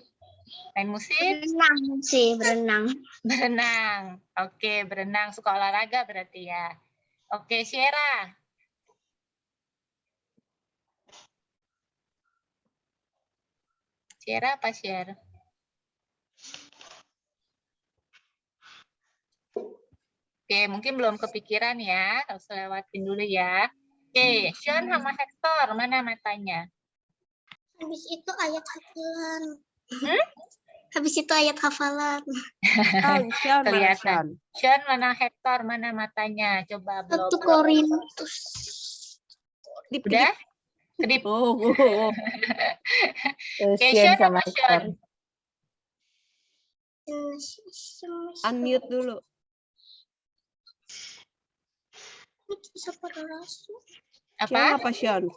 Main musik? Berenang sih, berenang. Berenang. Oke, berenang. Suka olahraga berarti ya. Oke, Sierra. Sierra apa Sierra? Oke, mungkin belum kepikiran ya. Harus lewatin dulu ya. Oke, Sean sama Hector, mana matanya? Habis itu ayat hafalan. Habis itu ayat hafalan. Sean mana Kelihatan. Sean? Sean mana Hector, mana matanya? Coba belum. 1 Korintus. Udah? Kedip. Oh. Oke, Sean Sean sama sama Sean. Unmute dulu. Bisa berlasu. Sean Apa? apa Sean?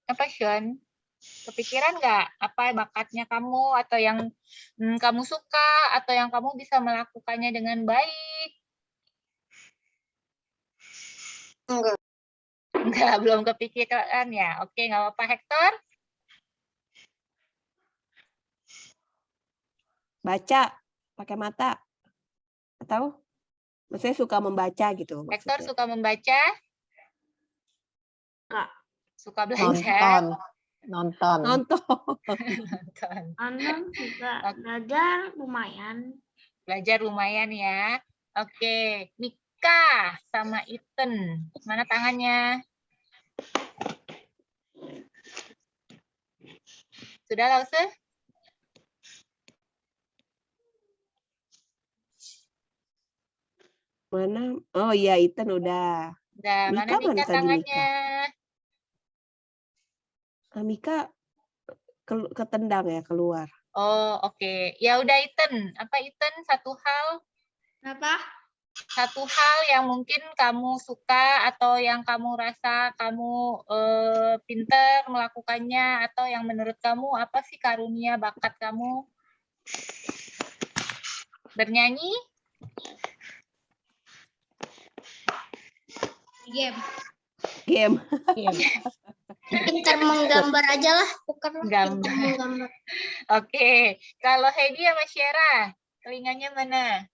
Apa Sean? Kepikiran nggak apa bakatnya kamu atau yang kamu suka atau yang kamu bisa melakukannya dengan baik? Enggak, belum kepikiran ya. Oke, nggak apa-apa. Hector? Baca pakai mata. Atau maksudnya suka membaca gitu Hector maksudnya. suka membaca? Enggak. Suka belajar? Nonton. Nonton. Anak juga belajar lumayan. Belajar lumayan ya. Oke, Mika sama Ethan. Mana tangannya? Sudah, Lause? Mana? Oh iya, Ethan udah. Udah, mana Mika Mika tadi tangannya? Mika ketendang ya keluar. Oh, oke. Ya udah Ethan. Apa Ethan satu hal yang mungkin kamu suka atau yang kamu rasa kamu pinter melakukannya atau yang menurut kamu apa sih karunia bakat kamu? Bernyanyi? Game. Pintar menggambar aja lah, bukan Gambar. pintar menggambar. Oke. Kalau Heidi sama Syera, telinganya mana?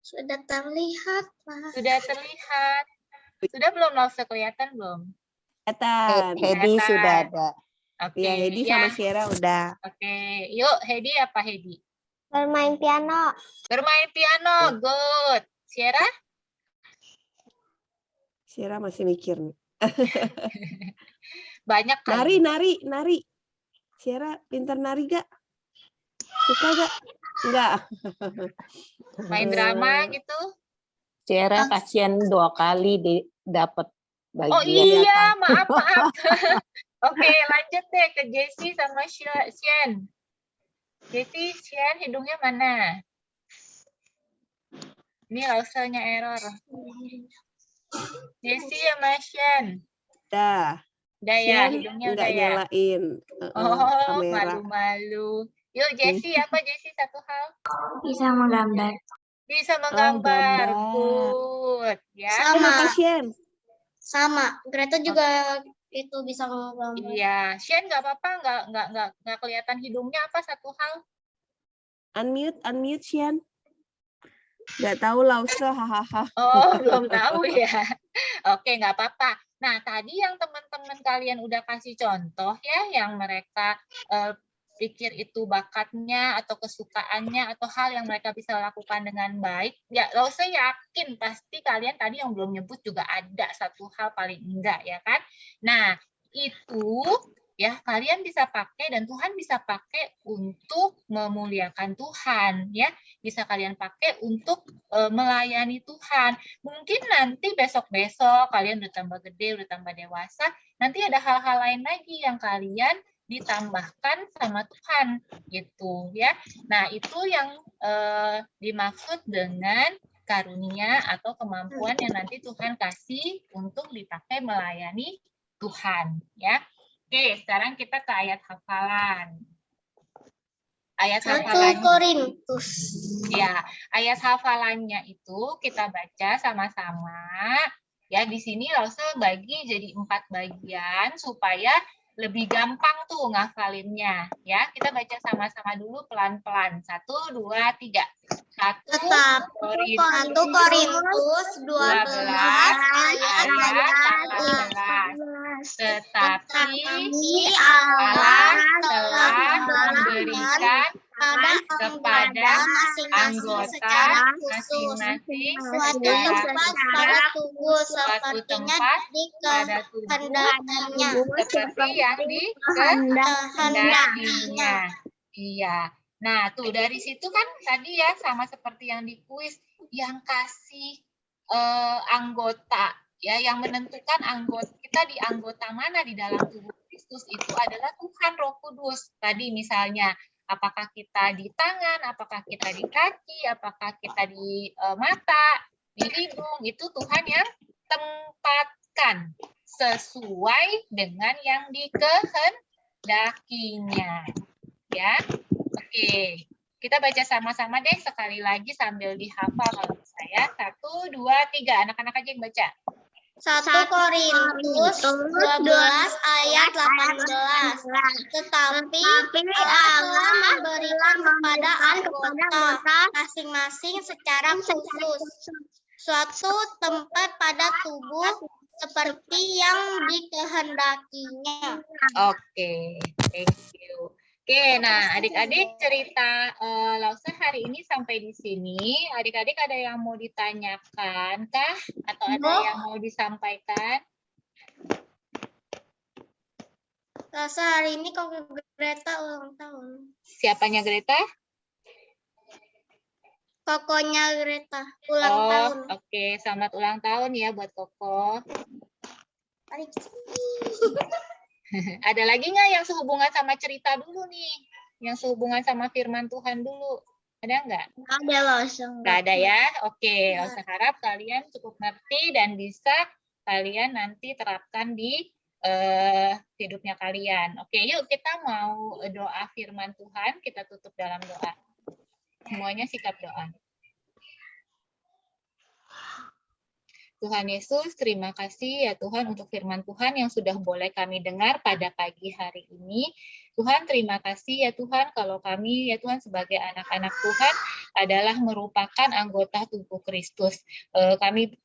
Sudah terlihat lah. Sudah terlihat. Sudah belum Lause kelihatan belum? Kelihatan. Heidi sudah ada. Oke. Iya, Heidi sama Sierra udah. Oke. Yuk, Heidi apa Heidi? Bermain piano. Bermain piano. Good. Syera? Sierra masih mikir nih. Banyak kali. Nari. Sierra pintar nari gak? Suka gak? Enggak. Main drama gitu? Sierra kasihan 2 kali dapat bagian. Oh iya, maaf. Oke, lanjut deh ke Jessie sama Sien. Jessie, Sien, hidungnya mana? Ini Lausenya error. Jessie sama Sien. Udah Udah ya, Sien hidungnya nggak udah ya. nyalain Oh, kamera. malu-malu. Yuk Jessie, apa Jessie satu hal? Bisa menggambar. Bisa Oh, menggambar. gambar. Good. Ya. Sama. Pasien. Sama. Greta juga itu bisa menggambar. Iya. Shen nggak apa-apa, nggak kelihatan hidungnya apa satu hal? Unmute, Sian. Nggak tahu Lause, hahaha. Oh, belum tahu ya. Oke, nggak apa-apa. Nah, tadi yang teman-teman kalian udah kasih contoh ya, yang mereka pikir itu bakatnya atau kesukaannya atau hal yang mereka bisa lakukan dengan baik. Ya, Lause yakin pasti kalian tadi yang belum nyebut juga ada satu hal paling enggak ya kan. Nah, itu ya kalian bisa pakai dan Tuhan bisa pakai untuk memuliakan Tuhan ya. Bisa kalian pakai untuk melayani Tuhan. Mungkin nanti besok-besok kalian udah tambah gede, udah tambah dewasa, nanti ada hal-hal lain lagi yang kalian ditambahkan sama Tuhan gitu ya. Nah, itu yang dimaksud dengan karunia atau kemampuan yang nanti Tuhan kasih untuk dipakai melayani Tuhan ya. Oke, sekarang kita ke ayat hafalan. Ayat 1 hafalannya. Korintus. Ya, ayat hafalannya itu kita baca sama-sama. Ya, di sini Lause bagi jadi 4 bagian supaya lebih gampang tuh ngafalinnya. Ya, kita baca sama-sama dulu pelan-pelan. 1, 2, 3. 1 Korintus 12 ayat 14. Tetapi Allah telah memberikan kepada anggota masing-masing suatu tempat pada tubuh sepertinya dikehendakinya. seperti yang dikehendakinya. Iya. Nah, tuh dari situ kan tadi ya sama seperti yang di kuis, yang kasih anggota ya, yang menentukan anggota kita di anggota mana di dalam tubuh Kristus itu adalah Tuhan Roh Kudus. Tadi misalnya apakah kita di tangan, apakah kita di kaki, apakah kita di mata, di hidung, itu Tuhan yang tempatkan sesuai dengan yang dikehendakinya. Ya. Oke. Kita baca sama-sama deh sekali lagi sambil dihafal kalau saya. 1, 2, 3. Anak-anak aja yang baca. 1 Korintus 12 ayat 18. Tetapi Allah memberikan kepada anggota masing-masing secara khusus suatu tempat pada tubuh seperti yang dikehendakinya. Oke, thank you. Oke, nah adik-adik cerita Lause hari ini sampai di sini. Adik-adik ada yang mau ditanyakan kah? Atau ada yang mau disampaikan? Rasa hari ini kok Greta ulang tahun. Siapanya Greta? Kokonya Greta ulang tahun. Oke. Selamat ulang tahun ya buat Koko. Ada lagi nggak yang sehubungan sama cerita dulu nih? Yang sehubungan sama firman Tuhan dulu? Ada nggak? Ada loh. Nggak ada ya? Oke, saya harap kalian cukup ngerti dan bisa kalian nanti terapkan di hidupnya kalian. Oke, yuk kita mau doa firman Tuhan. Kita tutup dalam doa. Semuanya sikap doa. Tuhan Yesus, terima kasih ya Tuhan untuk firman Tuhan yang sudah boleh kami dengar pada pagi hari ini. Tuhan, terima kasih ya Tuhan kalau kami ya Tuhan sebagai anak-anak Tuhan adalah merupakan anggota tubuh Kristus. Kami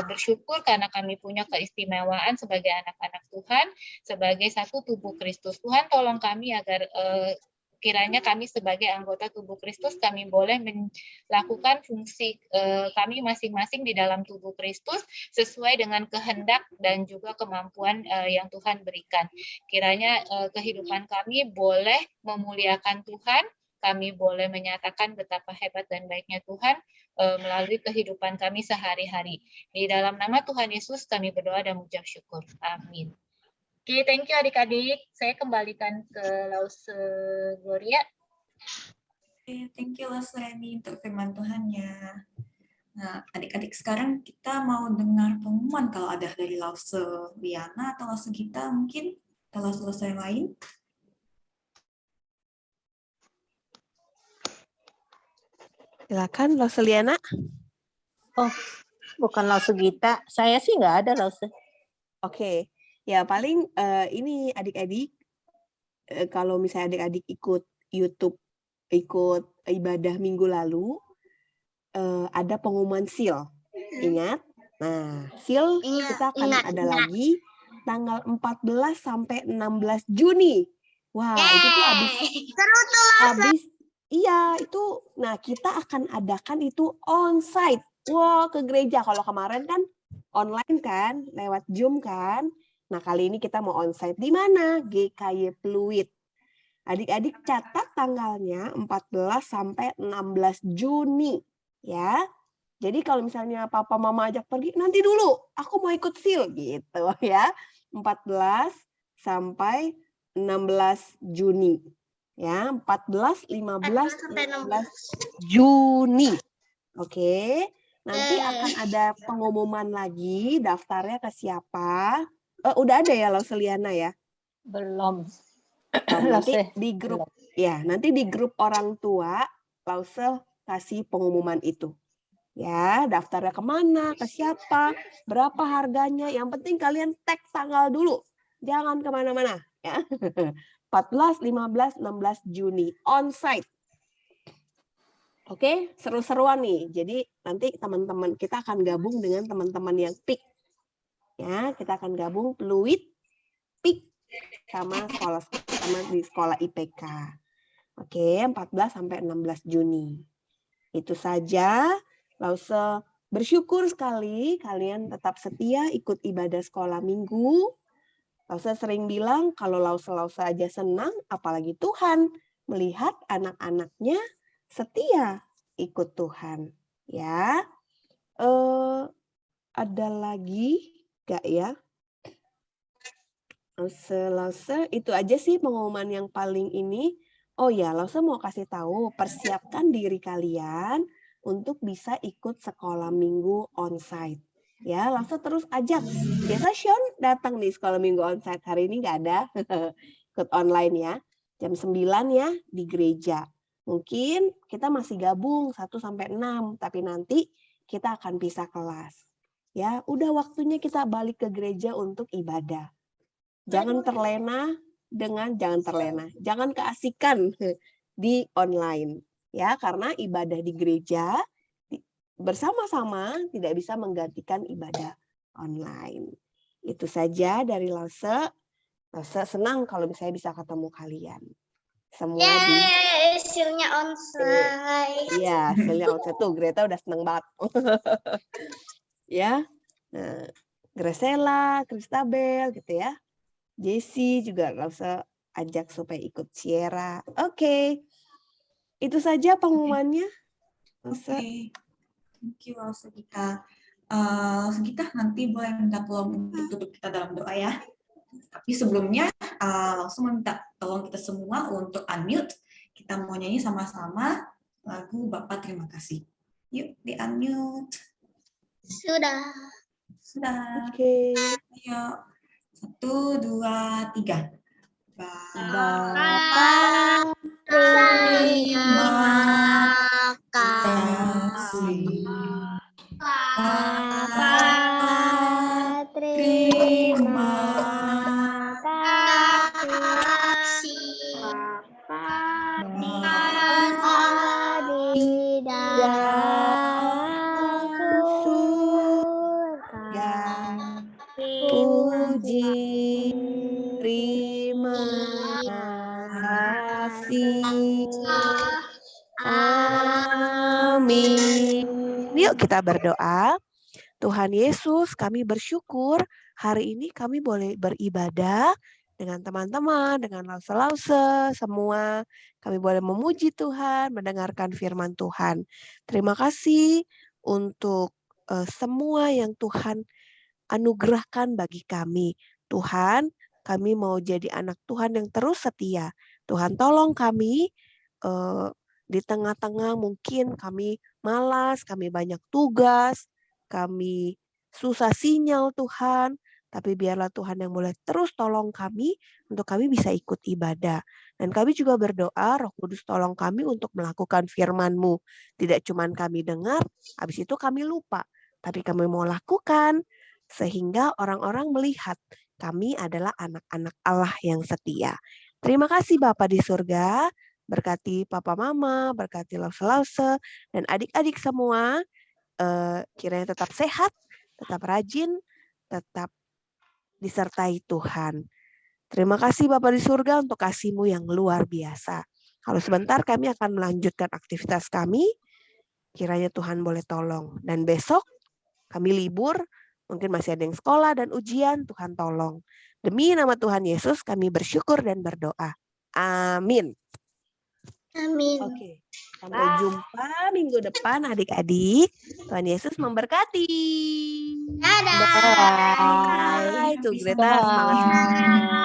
bersyukur karena kami punya keistimewaan sebagai anak-anak Tuhan, sebagai satu tubuh Kristus. Tuhan, tolong kami agar kiranya kami sebagai anggota tubuh Kristus, kami boleh melakukan fungsi kami masing-masing di dalam tubuh Kristus sesuai dengan kehendak dan juga kemampuan yang Tuhan berikan. Kiranya kehidupan kami boleh memuliakan Tuhan, kami boleh menyatakan betapa hebat dan baiknya Tuhan melalui kehidupan kami sehari-hari. Di dalam nama Tuhan Yesus kami berdoa dan mengucap syukur. Amin. Oke, thank you adik-adik. Saya kembalikan ke Lause Gloria. Oke, thank you Lause Reni untuk firman Tuhannya. Nah, adik-adik sekarang kita mau dengar pengumuman kalau ada dari Lause Liana atau Lause Gita mungkin, atau Lause yang lain. Silakan Lauseliana. Bukan Lause Gita. Saya sih nggak ada Lause. Oke, ya paling ini adik-adik, kalau misalnya adik-adik ikut YouTube, ikut ibadah minggu lalu, ada pengumuman seal. Ingat? Nah, seal kita akan ada lagi tanggal 14 sampai 16 Juni. Wah, itu tuh habis iya, itu nah kita akan adakan itu on-site. Wah, ke gereja. Kalau kemarin kan online kan, lewat Zoom kan. Nah, kali ini kita mau on-site di mana? GKY Pluit. Adik-adik catat tanggalnya 14 sampai 16 Juni, ya. Jadi kalau misalnya papa mama ajak pergi, nanti dulu, aku mau ikut seal gitu ya. 14 sampai 16 Juni. Ya, 14, 15, 16 Juni. Oke. Nanti akan ada pengumuman lagi daftarnya ke siapa. Udah ada ya Lauseliana ya? Belum. Nanti di grup ya, nanti di grup orang tua Lause kasih pengumuman itu. Ya, daftarnya kemana, ke siapa, berapa harganya. Yang penting kalian tag tanggal dulu. Jangan kemana-mana. Ya. 14, 15, 16 Juni. On-site. Oke, seru-seruan nih. Jadi nanti teman-teman kita akan gabung dengan teman-teman yang PIK. Ya, kita akan gabung Pluit, PIK, sama di sekolah IPK. Oke, 14 sampai 16 Juni. Itu saja. Lause bersyukur sekali kalian tetap setia ikut ibadah sekolah minggu. Lause sering bilang kalau Lause aja senang, apalagi Tuhan melihat anak-anaknya setia ikut Tuhan. Ya, ada lagi nggak ya? Lause itu aja sih pengumuman yang paling ini. Oh ya, Lause mau kasih tahu, persiapkan diri kalian untuk bisa ikut sekolah minggu onsite. Ya, Lause terus ajak. Biasa Sean datang nih sekolah minggu onsite. Hari ini nggak ada. Ikut online ya. Jam 9 ya di gereja. Mungkin kita masih gabung 1 sampai 6, tapi nanti kita akan pisah kelas. Ya, udah waktunya kita balik ke gereja untuk ibadah. Jangan terlena, jangan keasikan di online. Ya, karena ibadah di gereja bersama-sama tidak bisa menggantikan ibadah online. Itu saja dari Lause. Lause senang kalau misalnya bisa ketemu kalian. Semua hasilnya onsite. Iya, hasilnya onsite tuh Greta udah seneng banget. Ya. Nah, Graciela, Christabel gitu ya. Jessie juga Lause ajak supaya ikut Sierra. Oke. Itu saja pengumumannya. Oke. Thank you Lause Gita. Lause Gita nanti boleh minta tolong untuk tutup kita dalam doa ya. Tapi sebelumnya langsung minta tolong kita semua untuk unmute. Kita mau nyanyi sama-sama lagu Bapak Terima Kasih. Yuk di unmute. Sudah. Oke. Ayo. 1, 2, 3. Bapak terima kasih. Bapak terima kasih. Bapak di dalam surga. Puji, terima kasih. Amin. Yuk kita berdoa. Tuhan Yesus, kami bersyukur hari ini kami boleh beribadah dengan teman-teman, dengan Lause-Lause, semua. Kami boleh memuji Tuhan, mendengarkan firman Tuhan. Terima kasih untuk semua yang Tuhan anugerahkan bagi kami. Tuhan, kami mau jadi anak Tuhan yang terus setia. Tuhan tolong kami di tengah-tengah mungkin kami malas, kami banyak tugas, kami susah sinyal Tuhan. tapi biarlah Tuhan yang boleh terus tolong kami untuk kami bisa ikut ibadah. Dan kami juga berdoa, Roh Kudus tolong kami untuk melakukan firman-Mu. Tidak cuma kami dengar, habis itu kami lupa, tapi kami mau lakukan sehingga orang-orang melihat kami adalah anak-anak Allah yang setia. Terima kasih Bapa di surga, berkati Papa Mama, berkati Lause-Lause, dan adik-adik semua, kiranya tetap sehat, tetap rajin, tetap disertai Tuhan. Terima kasih Bapa di surga untuk kasih-Mu yang luar biasa. Kalau sebentar kami akan melanjutkan aktivitas kami, kiranya Tuhan boleh tolong. Dan besok kami libur, mungkin masih ada yang sekolah dan ujian, Tuhan tolong. Demi nama Tuhan Yesus kami bersyukur dan berdoa. Amin. Amin. Oke, sampai jumpa minggu depan adik-adik. Tuhan Yesus memberkati. Dadah. Bye. Tuh Greta semangat.